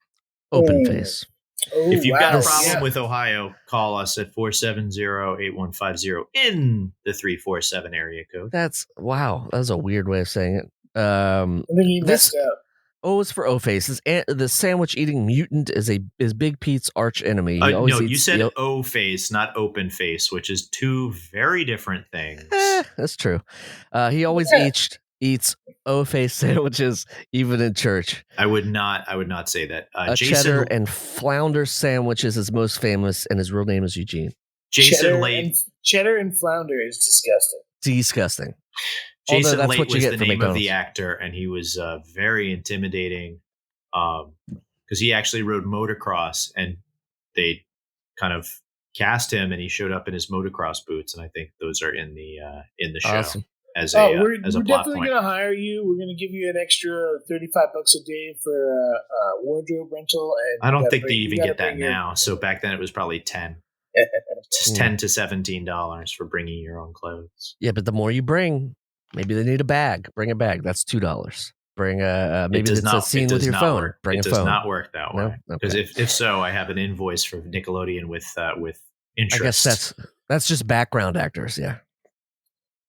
Open face.
If you've got a problem with Ohio, call us at 470-8150 in the 347 area code.
That's wow. That was a weird way of saying it.
I think he messed up.
O is for O-Face. The sandwich-eating mutant is Big Pete's arch enemy.
No, you said O-Face, not Open Face, which is two very different things.
That's true. He always eats O-Face sandwiches, even in church.
I would not say that.
Jason, cheddar and flounder sandwich is his most famous, and his real name is Eugene.
Cheddar and flounder is disgusting.
Disgusting.
Jason Late was the name of the actor, and he was very intimidating because he actually rode motocross, and they kind of cast him, and he showed up in his motocross boots, and I think those are in the show.
Awesome.
We're definitely going to hire you. We're going to give you an extra $35 a day for wardrobe rental. And
I don't think they even get that now. So back then it was probably $10. Just $10 to $17 for bringing your own clothes.
Yeah, but the more you bring, maybe they need a bag. Bring a bag. That's $2. Bring maybe it's a scene with your phone. Bring a phone.
It does not work that way. Because if so, I have an invoice for Nickelodeon with interest.
I guess that's just background actors. Yeah.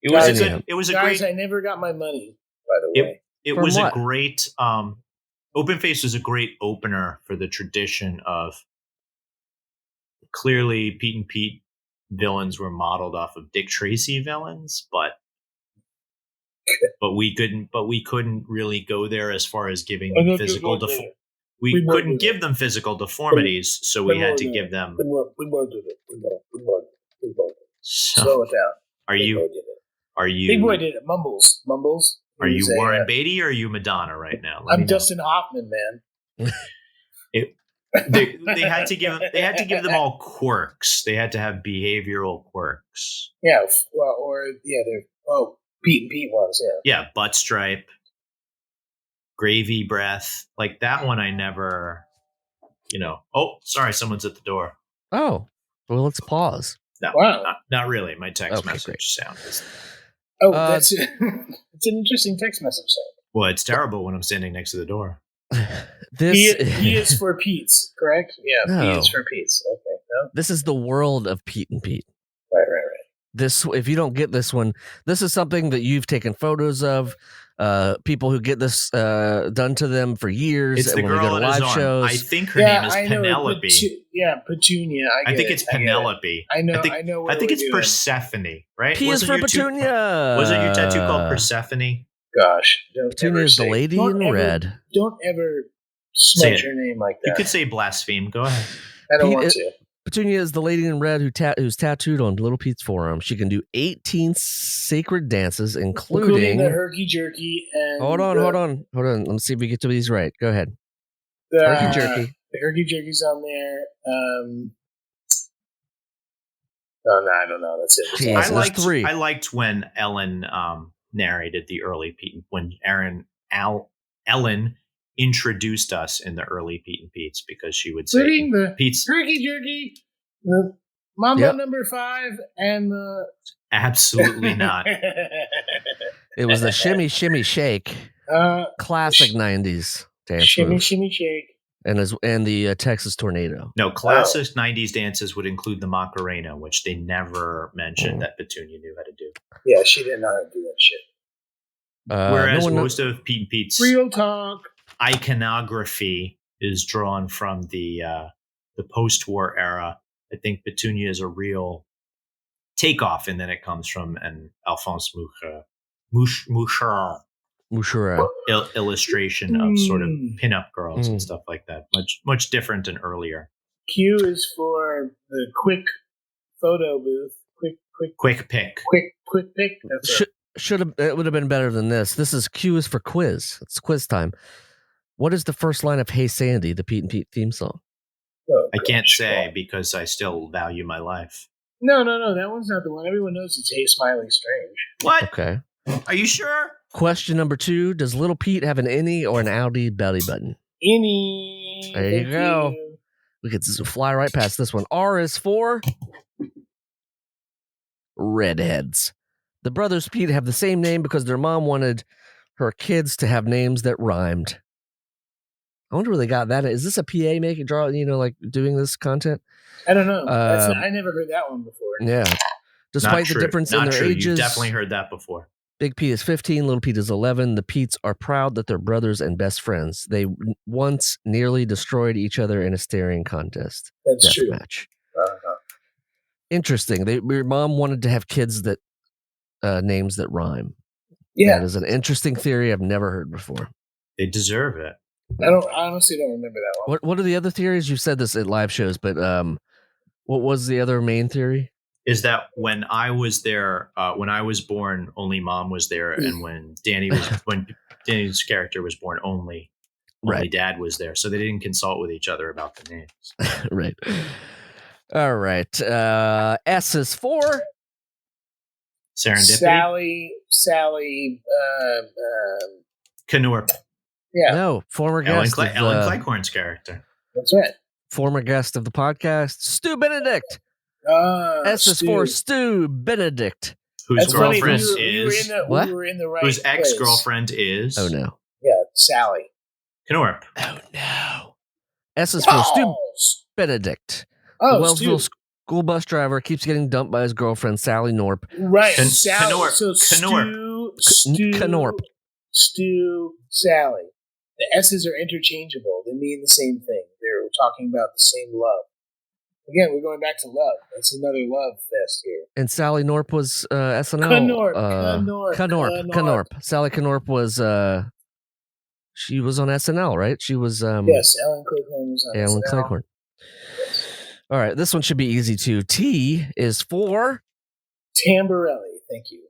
It was a great.
I never got my money. By the way,
it was a great. Open Face was a great opener for the tradition of. Clearly, Pete and Pete villains were modeled off of Dick Tracy villains, but we couldn't really go there as far as giving them physical. We couldn't give them physical deformities, so we had to give them.
Slow it down.
Are you?
Big Boy did it. Mumbles.
Are you Warren Beatty or are you Madonna right now?
I'm Dustin Hoffman, man.
They had to give them all quirks. They had to have behavioral quirks.
Yeah, they're Pete and Pete ones.
Yeah, butt stripe, gravy breath, like that one. I never, Oh, sorry, someone's at the door.
Oh, well, let's pause.
No, not really. My text message sound is.
Oh, that's it's an interesting text message sound.
Well, it's terrible when I'm standing next to the door.
He is for Pete's, correct? Yeah, no. He is for Pete's. Okay, no.
This is the world of Pete and Pete.
Right.
This, if you don't get this one, this is something that you've taken photos of. People who get this done to them for years.
It's the girl on his arm. Shows. I think her name is Penelope.
Petunia.
I think it's Penelope.
I know.
I think it's Persephone, right?
P is for Petunia.
Wasn't your tattoo called Persephone?
Gosh,
Petunia is the lady in red.
Don't ever smudge your name like that.
You could say blaspheme. Go ahead.
I don't want to.
Petunia is the lady in red who's tattooed on Little Pete's forearm. She can do 18 sacred dances, including
the herky jerky and
Hold on. Let's see if we get to these right. Go ahead. Herky jerky.
The herky jerky's on there. Oh, no, I don't know. That's it.
Jeez,
I liked when Ellen narrated the early Pete, when Ellen introduced us in the early Pete and Pete's, because she would say
the
Pete's
herky jerky, the Mambo number 5, and the
absolutely not.
It was the shimmy shimmy shake, classic 90s dance
shimmy
move.
Shimmy shake.
And the Texas Tornado.
No, classic 90s dances would include the Macarena, which they never mentioned that Petunia knew how to do.
Yeah, she didn't know how to do that shit.
Whereas most of Pete and Pete's
real talk
iconography is drawn from the post-war era. I think Petunia is a real takeoff, and then it comes from an Alphonse Mouchard illustration of sort of pinup girls and stuff like that. Much different and earlier.
Q is for the quick photo booth.
Quick pick.
Quick pick.
It would have been better than this. This is Q is for quiz. It's quiz time. What is the first line of Hey Sandy, the Pete and Pete theme song?
Oh,
I can't say because I still value my life.
No. That one's not the one. Everyone knows it's Hey Smiley Strange.
What?
Okay.
Are you sure?
Question number 2. Does Little Pete have an innie or an outie belly button?
Innie.
There you go. We could fly right past this one. R is for redheads. The brothers Pete have the same name because their mom wanted her kids to have names that rhymed. I wonder where they got that. Is this a PA like doing this content?
I don't know. I never heard that one before.
Yeah. Despite the difference in their ages.
You've definitely heard that before.
Big Pete is 15, Little Pete is 11. The Petes are proud that they're brothers and best friends. They once nearly destroyed each other in a staring contest.
That's true.
Match. Interesting. Your mom wanted to have kids that names that rhyme.
Yeah.
That is an interesting theory I've never heard before.
They deserve it.
I honestly don't remember that one.
What are the other theories? You've said this at live shows, but what was the other main theory?
Is that when I was there, when I was born, only mom was there, and when Danny's character was born, only dad was there. So they didn't consult with each other about the names.
Right. All right. S is for
Serendipity.
Sally.
Knorp.
Yeah.
No, former guest.
Ellen Cleghorn's character.
That's right.
Former guest of the podcast, Stu Benedict. S is for Stu Benedict.
Whose girlfriend
is...
What?
We were in the right
whose ex-girlfriend is...
Oh, no.
Yeah, Sally.
Knorp.
Oh, no. S is for Stu Benedict. The Wellsville school bus driver keeps getting dumped by his girlfriend, Sally Knorp.
Right.
Knorp.
Stu, Sally. The S's are interchangeable. They mean the same thing. They're talking about the same love. Again, we're going back to love. That's another love fest here.
And Sally Knorp was SNL. Knorp. Sally Knorp was she was on SNL, right? She was
yes, Ellen Cleghorn was on
Ellen
SNL.
Cleghorn. All right, this one should be easy too. T is for
Tamberelli. Thank you.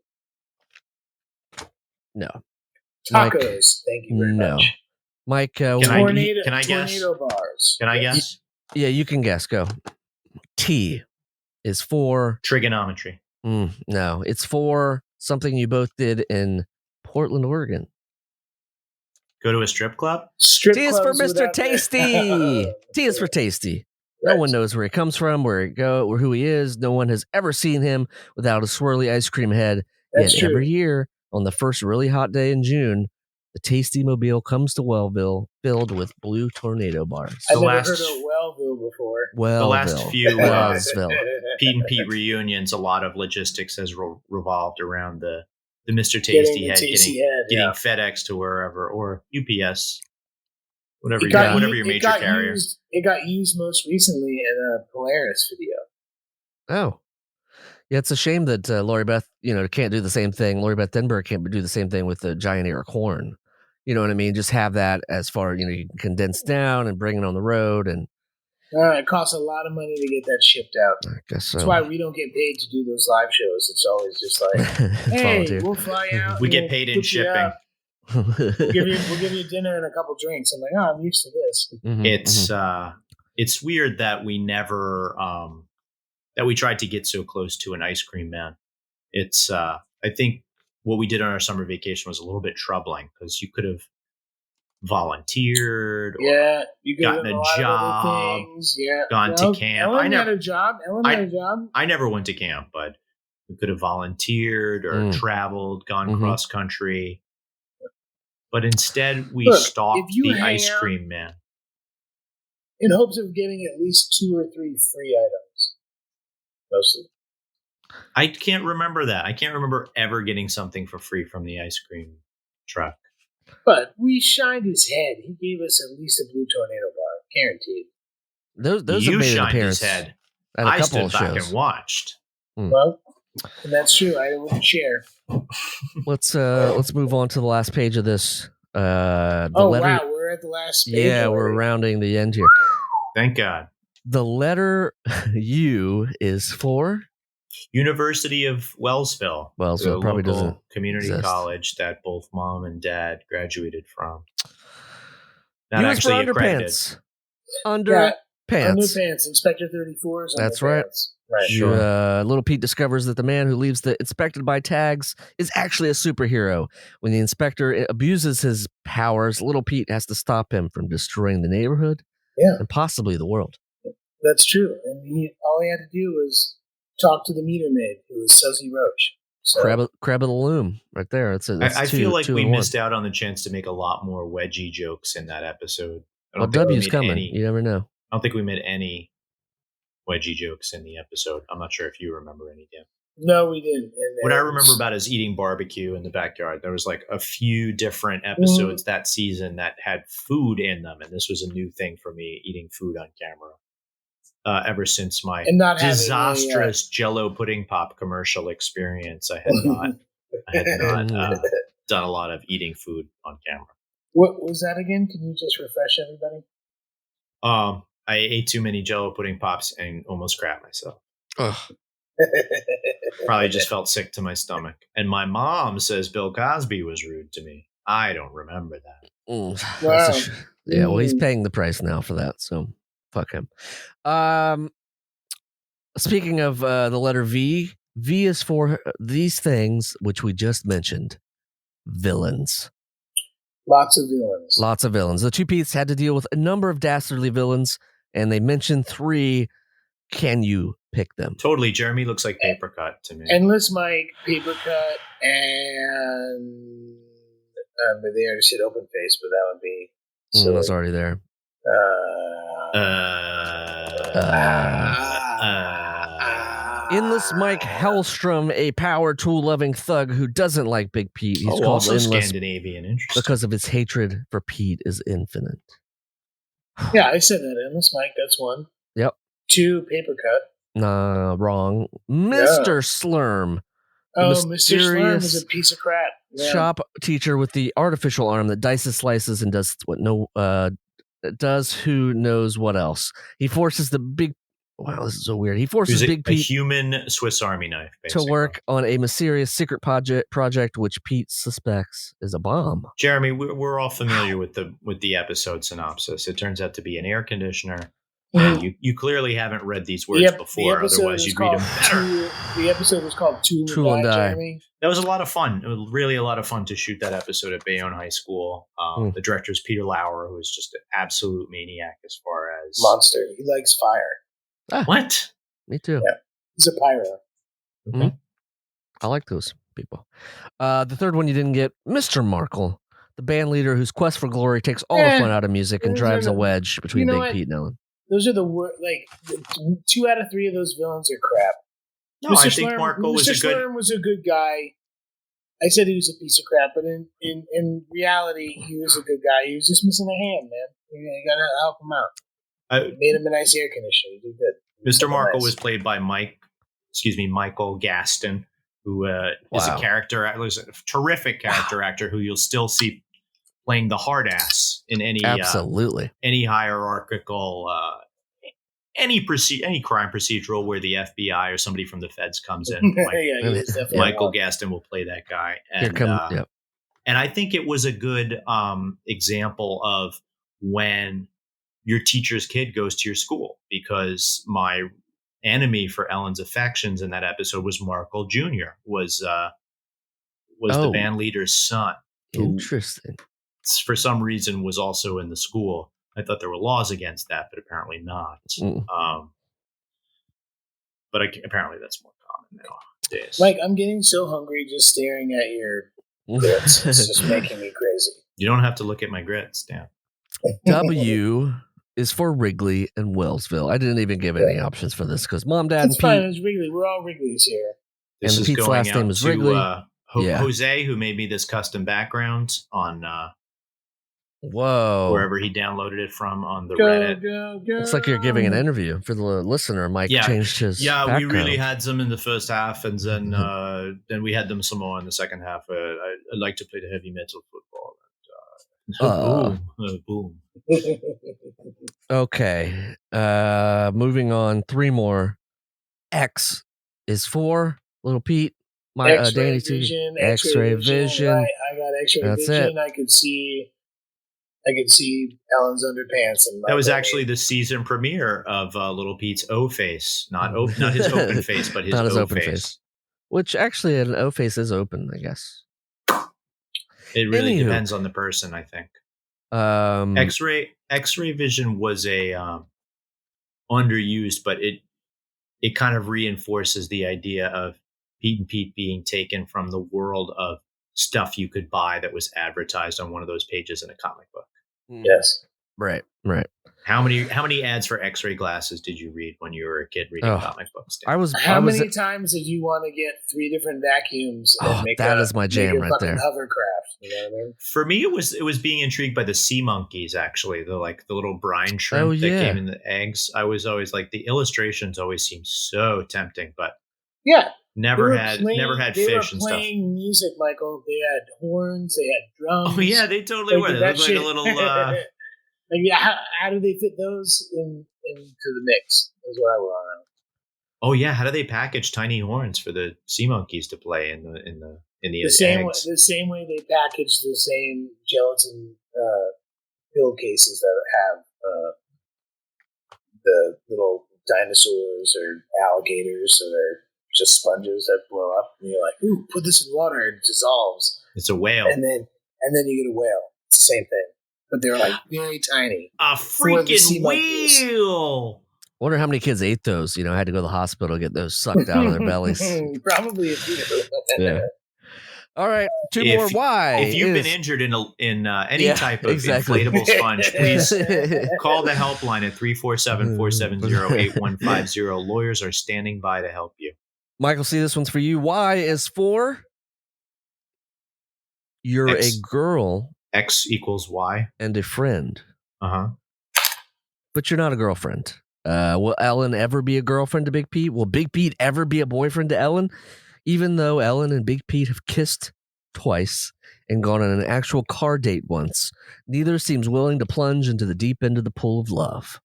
No.
Tacos. Mike, thank you very much.
Mike,
can I guess?
Tornado bars.
Can I guess?
Yeah, you can guess. Go. T is for
trigonometry.
No, it's for something you both did in Portland, Oregon.
Go to a strip club?
T is for Mr. Tasty. T is for Tasty. No one knows where he comes from, where who he is. No one has ever seen him without a swirly ice cream head.
That's
Yet
true.
Every year, on the first really hot day in June, the Tasty Mobile comes to Wellville filled with blue tornado bars.
I've never heard of Wellville before.
The last few Pete and Pete reunions, a lot of logistics has revolved around the Mr. Tasty head getting FedEx to wherever, or UPS, whatever your major carrier.
It got used most recently in a Polaris video.
Oh. Yeah, it's a shame that Lori Beth, can't do the same thing. Lori Beth Denberg can't do the same thing with the giant ear of corn. You know what I mean? Just have that as far, you can condense down and bring it on the road. And
it costs a lot of money to get that shipped out.
I guess so.
That's why we don't get paid to do those live shows. It's always just like, hey, we'll fly out.
We get paid in shipping.
We'll give you dinner and a couple drinks. I'm like, I'm used to this.
It's weird that we never that we tried to get so close to an ice cream man. It's I think what we did on our summer vacation was a little bit troubling because you could have volunteered or
you
gotten a job, gone to camp.
Ellen had a job.
I never went to camp, but we could have volunteered or traveled, gone cross country. But instead, we stalked the ice cream man.
In hopes of getting at least 2 or 3 free items. Mostly.
I can't remember that. I can't remember ever getting something for free from the ice cream truck.
But we shined his head. He gave us at least a blue tornado bar. Guaranteed.
Those
you
have made
shined
an
his head.
I
stood back and watched.
Well, and that's true. I wouldn't share.
Let's move on to the last page of this.
Wow, we're at the last page.
Yeah, we're rounding the end here.
Thank God.
The letter U is for
University of Wellsville.
Wellsville probably doesn't
community
exist.
College that both mom and dad graduated from.
Not actually accredited. Underpants.
Inspector 34 is
That's right.
Right.
Sure. Little Pete discovers that the man who leaves the inspected by tags is actually a superhero. When the inspector abuses his powers, Little Pete has to stop him from destroying the neighborhood and possibly the world.
That's true. And all he had to do was talk to the meter maid, who was Suzy Roach. So.
Crab of the loom, right there.
I feel like we missed out on the chance to make a lot more wedgie jokes in that episode.
W's coming. You never know.
I don't think we made any wedgie jokes in the episode. I'm not sure if you remember any, Dan.
No, we didn't.
What I remember about is eating barbecue in the backyard. There was like a few different episodes that season that had food in them, and this was a new thing for me, eating food on camera. Ever since my disastrous Jell-O pudding pop commercial experience, I had not done a lot of eating food on camera.
What was that again? Can you just refresh everybody?
I ate too many Jell-O pudding pops and almost crapped myself. Probably just felt sick to my stomach. And my mom says Bill Cosby was rude to me. I don't remember that.
Wow. Well, he's paying the price now for that, so fuck him. Speaking of the letter V, V is for these things which we just mentioned. Villains.
Lots of villains. The two Pete's had to deal with a number of dastardly villains, and they mentioned 3. Can you pick them?
Totally. Jeremy looks like Paper Cut to me.
Endless Mike, Paper Cut, and they already said Open Face, but that would be
that's already there. Endless Mike Hellstrom, a power tool-loving thug who doesn't like Big Pete. He's called
also
Endless
Scandinavian, interesting.
because of his hatred for Pete is infinite.
Yeah, I said that. Endless Mike, that's 1.
Yep.
2, Paper Cut.
Nah, wrong. Mr. Slurm.
Mr. Slurm is a piece of crap. Yeah.
Shop teacher with the artificial arm that dices, slices, and does who knows what else. He forces the big... Wow, this is so weird. He forces Big Pete...
a human Swiss Army knife, basically.
To work on a mysterious secret project which Pete suspects is a bomb.
Jeremy, we're all familiar with the episode synopsis. It turns out to be an air conditioner. And you clearly haven't read these words before, otherwise you'd read them better.
The episode was called Tool and Die, Jeremy.
That was a lot of fun. It was really a lot of fun to shoot that episode at Bayonne High School. The director is Peter Lauer, who is just an absolute maniac as far as...
Monster. He likes fire.
What?
Me too.
Yeah. He's a pyro.
Okay. I like those people. The third one you didn't get, Mr. Markle, the band leader whose quest for glory takes all the fun out of music and drives a wedge between Big Pete and Ellen.
Those are the worst. 2 out of 3 of those villains are crap.
No, I think Markle was
Mr. Slurm was a good guy. I said he was a piece of crap, but in reality, he was a good guy. He was just missing a hand, man. You gotta help him out. Made him a nice air conditioner. He did good.
Mr. Markle was played by Michael Gaston, who is a character, was a terrific character actor who you'll still see playing the hard ass in any
absolutely
any hierarchical any crime procedural where the FBI or somebody from the feds comes in. Michael Gaston will play that guy. And, and I think it was a good example of when your teacher's kid goes to your school, because my enemy for Ellen's affections in that episode was Markle Jr. was the band leader's son.
Interesting.
For some reason was also in the school. I thought there were laws against that, but apparently not. But apparently that's more common nowadays.
Mike, I'm getting so hungry just staring at your grits. It's just making me crazy.
You don't have to look at my grits, Dan.
W is for Wrigley and Wellsville. I didn't even give any options for this because Mom, Dad,
and Pete. Fine. It's Wrigley. We're all Wrigleys here.
This and Pete's last name is Wrigley. Jose, who made me this custom background on wherever he downloaded it from on the Reddit.
It's like you're giving an interview for the listener. Mike changed his background.
We really had some in the first half, and then we had them some more in the second half. I like to play the heavy metal football. Boom.
Okay. Moving on. 3 more. X is for Little Pete. My
X-ray vision. X-ray vision. I got X-ray vision. It. I could see Ellen's underpants.
That was actually the season premiere of Little Pete's O-face, not his open face, but his O-face. Face.
Which actually an O-face is open, I guess.
It really depends on the person, I think. X-ray vision was a underused, but it kind of reinforces the idea of Pete and Pete being taken from the world of stuff you could buy that was advertised on one of those pages in a comic book.
Yes.
Right.
How many ads for X-ray glasses did you read when you were a kid reading comic books?
How many times did you want to get 3 different vacuums and make
that is my jam right there.
Hovercraft, you know what I mean?
For me, it was being intrigued by the sea monkeys. Actually, the little brine shrimp that came in the eggs. I was always like, the illustrations always seemed so tempting, but never had fish and stuff. They were
playing music, Michael. They had horns. They had drums.
Oh yeah, they totally were. They looked like a little.
How do they fit those into the mix? Is what I want to know.
Oh yeah, how do they package tiny horns for the sea monkeys to play in the
same
eggs?
The same way they package the same gelatin pillowcases that have the little dinosaurs or alligators that are just sponges that blow up, and you're like, "Ooh, put this in water, it dissolves."
It's a whale,
and then you get a whale. It's the same thing, but they're like very tiny.
A freaking whale!
I wonder how many kids ate those. Had to go to the hospital to get those sucked out of their bellies.
Probably a few.
Yeah. All right, 2 more. Why?
If you've been injured in any type of inflatable sponge, please call the helpline at 347-470-8150. Lawyers are standing by to help you.
Michael, see, this one's for you. Y is for you're a girl.
X equals Y.
And a friend.
Uh-huh.
But you're not a girlfriend. Will Ellen ever be a girlfriend to Big Pete? Will Big Pete ever be a boyfriend to Ellen? Even though Ellen and Big Pete have kissed twice and gone on an actual car date once, neither seems willing to plunge into the deep end of the pool of love.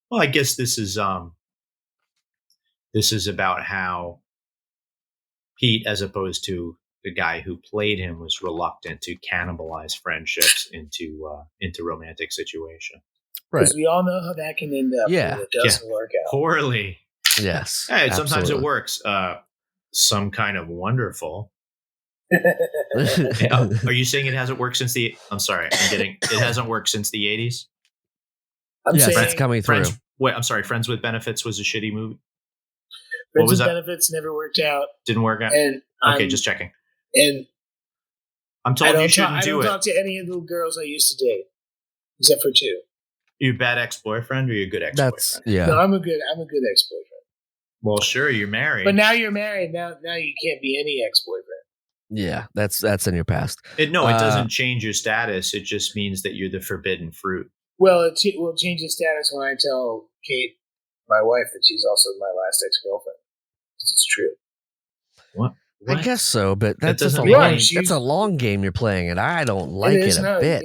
Well, I guess this is about how Pete, as opposed to the guy who played him, was reluctant to cannibalize friendships into romantic situations.
Right. Because we all know how that can end up.
Yeah.
When it doesn't work out.
Poorly. Yes.
Hey, sometimes it works. Some kind of wonderful. Are you saying it hasn't worked since the? I'm sorry. It hasn't worked since the 80s.
Yes, that's coming through.
I'm sorry. Friends with Benefits was a shitty movie.
Friends with Benefits never worked out.
Didn't work out.
And
just checking.
And
I'm told you shouldn't do it.
I don't talk to any of the girls I used to date, except for 2.
Are you a bad ex-boyfriend or are you a good ex-boyfriend?
No, I'm a good ex-boyfriend.
Well, sure, you're married.
But now you're married. Now you can't be any ex-boyfriend.
Yeah, that's in your past.
It doesn't change your status. It just means that you're the forbidden fruit.
Well, it will change the status when I tell Kate, my wife, that she's also my last ex-girlfriend. It's true.
What?
What? I guess so, but that's a long game you're playing, and I don't like it a bit.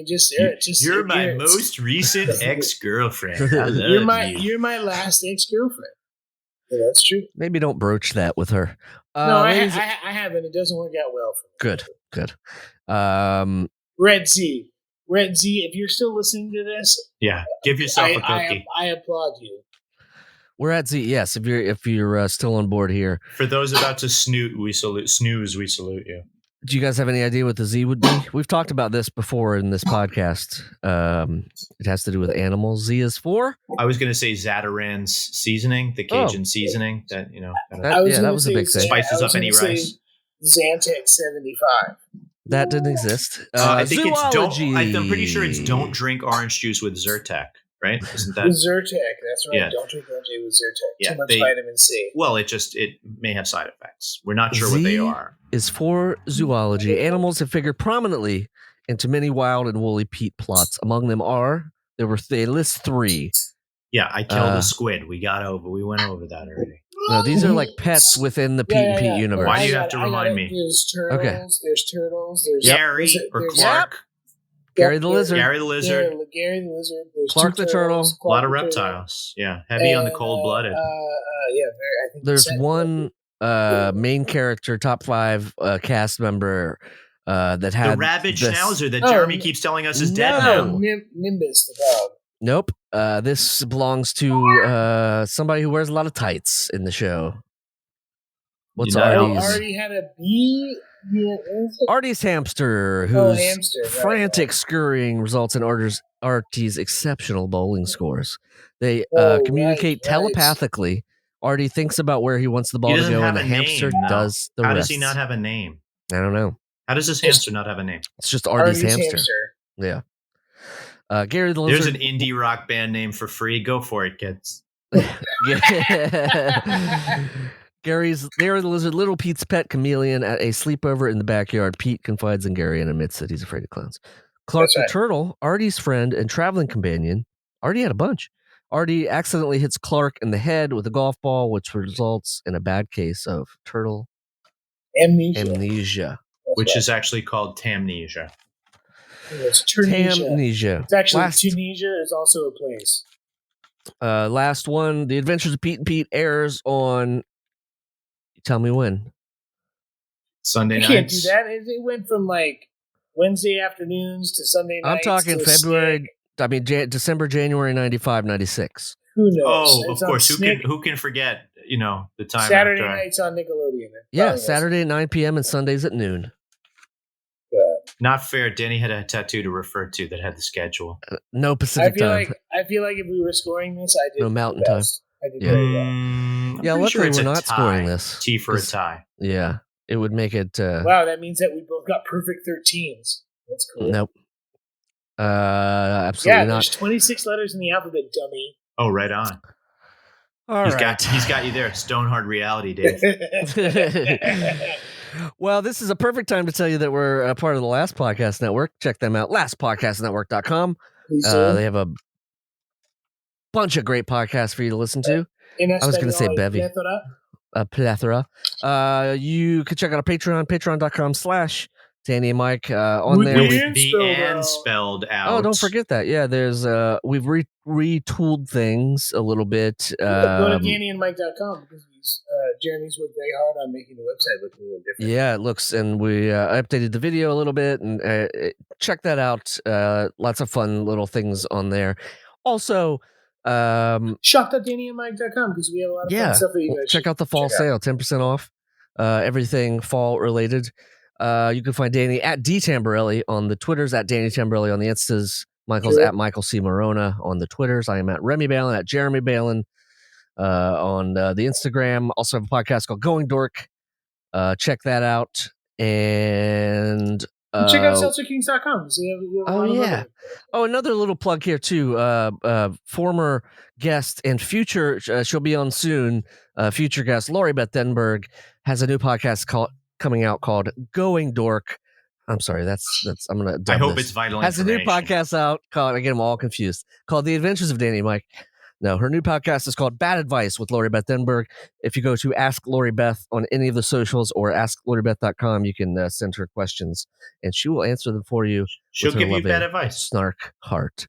You're my most recent ex-girlfriend. I love
You're my last ex-girlfriend. Yeah, that's true.
Maybe don't broach that with her.
No, I haven't. It doesn't work out well for me.
Good.
Red Z, if you're still listening to this,
give yourself a cookie.
I applaud you.
We're at Z. Yes, if you're still on board here.
For those about to snooze, we salute you.
Do you guys have any idea what the Z would be? We've talked about this before in this podcast. It has to do with animals. Z is for?
I was going to say Zatarain's seasoning, the Cajun seasoning that
that was a big thing.
Spices up any rice.
Zantac 75.
That didn't exist.
I think zoology. I'm pretty sure it's don't drink orange juice with Zyrtec. Right? Isn't that
Zyrtec? That's right. Yeah. Don't drink orange juice with Zyrtec.
Yeah,
too much vitamin C.
Well, it may have side effects. We're not sure what they are.
Is for zoology. Animals have figured prominently into many wild and woolly Pete plots. Among them they list 3.
Yeah, I killed a squid. We went over that already.
No, these are like pets within the Pete and Pete universe.
Why do you have to remind me?
There's turtles. There's turtles. There's
Gary or Clark.
Gary the Lizard.
Gary the Lizard. There's
Clark the Turtle.
A lot of reptiles. Yeah, heavy on the cold-blooded.
I think
there's one main character, top 5 cast member that had
the rabid schnauzer that Jeremy keeps telling us is dead now.
Nimbus the dog.
Nope. This belongs to somebody who wears a lot of tights in the show. What's Artie's?
Artie had a bee. Yeah,
Artie's hamster, whose frantic scurrying results in Artie's exceptional bowling scores. They communicate telepathically. Artie thinks about where he wants the ball to go, and the hamster does the rest.
How does he not have a name?
I don't know.
How does this hamster not have a name?
It's just Artie's hamster. Yeah. Gary the Lizard.
There's an indie rock band name for free. Go for it, kids.
Gary the Lizard, Little Pete's pet chameleon at a sleepover in the backyard. Pete confides in Gary and admits that he's afraid of clowns. Clark the Turtle, Artie's friend and traveling companion. Artie had a bunch. Artie accidentally hits Clark in the head with a golf ball, which results in a bad case of turtle amnesia.
Which is actually called Tamnesia.
It's
Tamnesia.
It's actually Tunisia is also a place.
Last one, The Adventures of Pete and Pete airs on. Tell me when.
Sunday nights.
I can't do that. It went from like Wednesday afternoons to Sunday nights.
I'm talking February. I mean December, January 95, 96.
Who knows?
Oh, of course. Who can forget? The time.
Saturday nights on Nickelodeon.
Yeah, Saturday at 9 p.m. and Sundays at noon.
Not fair. Danny had a tattoo to refer to that had the schedule.
No Pacific time.
I feel like if we were scoring this, I did
no Mountain time.
I did very well.
Luckily we're not scoring this.
T for a tie.
Yeah, it would make it.
Wow, that means that we both got perfect 13s. That's cool.
Nope. Absolutely not.
There's 26 letters in the alphabet, dummy.
Oh, right on. He's got you there. Stone hard reality, Dave.
Well, this is a perfect time to tell you that we're a part of the Last Podcast Network. Check them out, lastpodcastnetwork.com. They have a bunch of great podcasts for you to listen to. I was going to say bevy. A plethora. You can check out our Patreon, patreon.com/Danny and Mike. On there,
the spelled out.
Oh, don't forget that. Yeah, there's we've retooled things a little bit.
Go to DannyandMike.com because Jeremy's worked very hard on making the website look a little different.
Yeah, it looks, and we updated the video a little bit, and check that out. Lots of fun little things on there. Also,
shop.DannyandMike.com because we have a lot of fun stuff that you guys
check out the fall sale, 10% off. Everything fall related. You can find Danny at D Tamberelli on the Twitters, at Danny Tamberelli on the Instas. Michael's at Michael C. Maronna on the Twitters. I am at Remy Balon, at Jeremy Balon on the Instagram. Also have a podcast called Going Dork. Check that out. And
check out SeltzerKings.com.
Another little plug here too. Former guest and future, she'll be on soon. Future guest Lori Beth Denberg has a new podcast coming out called Going Dork. I'm sorry, that's I'm gonna.
I hope it's vital.
Has a new podcast out called, again, I'm all confused, called The Adventures of Danny and Mike. No, her new podcast is called Bad Advice with Lori Beth Denberg. If you go to Ask Lori Beth on any of the socials or AskLoriBeth.com, you can send her questions, and she will answer them for you.
She'll give you bad advice.
Snark heart.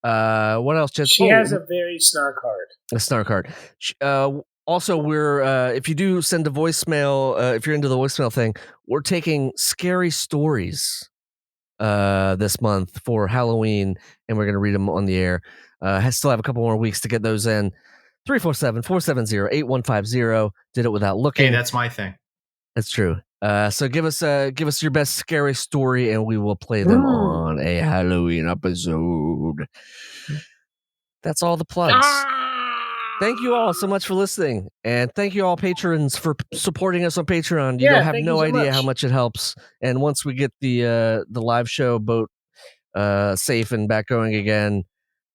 What else, Jen?
She has a very snark heart.
A snark heart. Also, we're if you do send a voicemail, if you're into the voicemail thing, we're taking scary stories this month for Halloween, and we're going to read them on the air. Still have a couple more weeks to get those in. 347-470-8150. Did it without looking.
Hey, that's my thing.
That's true. So give us your best scary story, and we will play them on a Halloween episode. That's all the plugs. Thank you all so much for listening, and thank you all patrons for supporting us on Patreon. You don't have no idea how much it helps. And once we get the live show boat safe and back going again,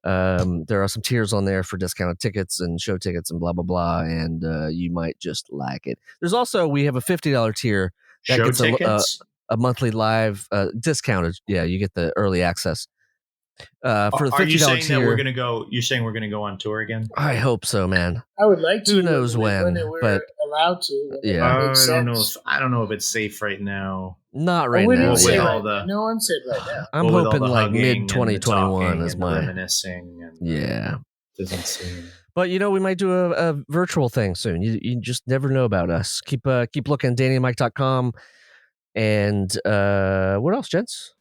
there are some tiers on there for discounted tickets and show tickets and blah blah blah, and you might just like it. There's also, we have a $50 tier that
show
gets
tickets?
a monthly live discounted. Yeah, you get the early access. For the $50
Are you saying
tier,
that we're gonna go? You're saying we're gonna go on tour again?
I hope so, man.
I would like to.
Who knows when
but allowed to.
Yeah,
I don't know if it's safe right now.
Not right now.
No one said right now.
I'm hoping like mid 2021 is my
reminiscing. And,
yeah.
Doesn't seem.
But we might do a virtual thing soon. You just never know about us. Keep looking. DannyandMike.com. And what else, gents?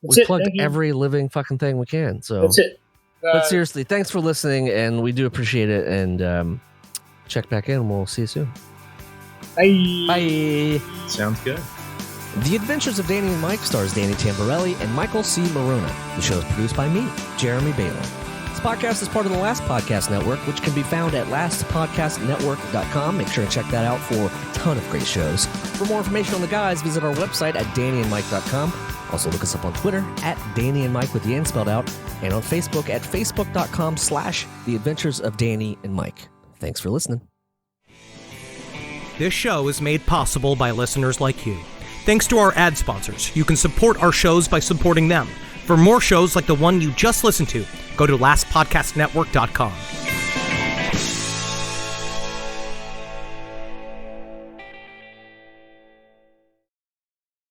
We plugged every living fucking thing we can. So
that's it.
But seriously, thanks for listening, and we do appreciate it. And check back in. We'll see you soon.
Bye.
Bye.
Sounds good.
The Adventures of Danny and Mike stars Danny Tamberelli and Michael C. Maronna. The show is produced by me, Jeremy Balon. This podcast is part of the Last Podcast Network, which can be found at lastpodcastnetwork.com. Make sure to check that out for a ton of great shows. For more information on the guys, visit our website at dannyandmike.com. Also look us up on Twitter at Danny and Mike with the N spelled out, and on Facebook at facebook.com/The Adventures of Danny and Mike. Thanks for listening.
This show is made possible by listeners like you. Thanks to our ad sponsors, you can support our shows by supporting them. For more shows like the one you just listened to, go to lastpodcastnetwork.com.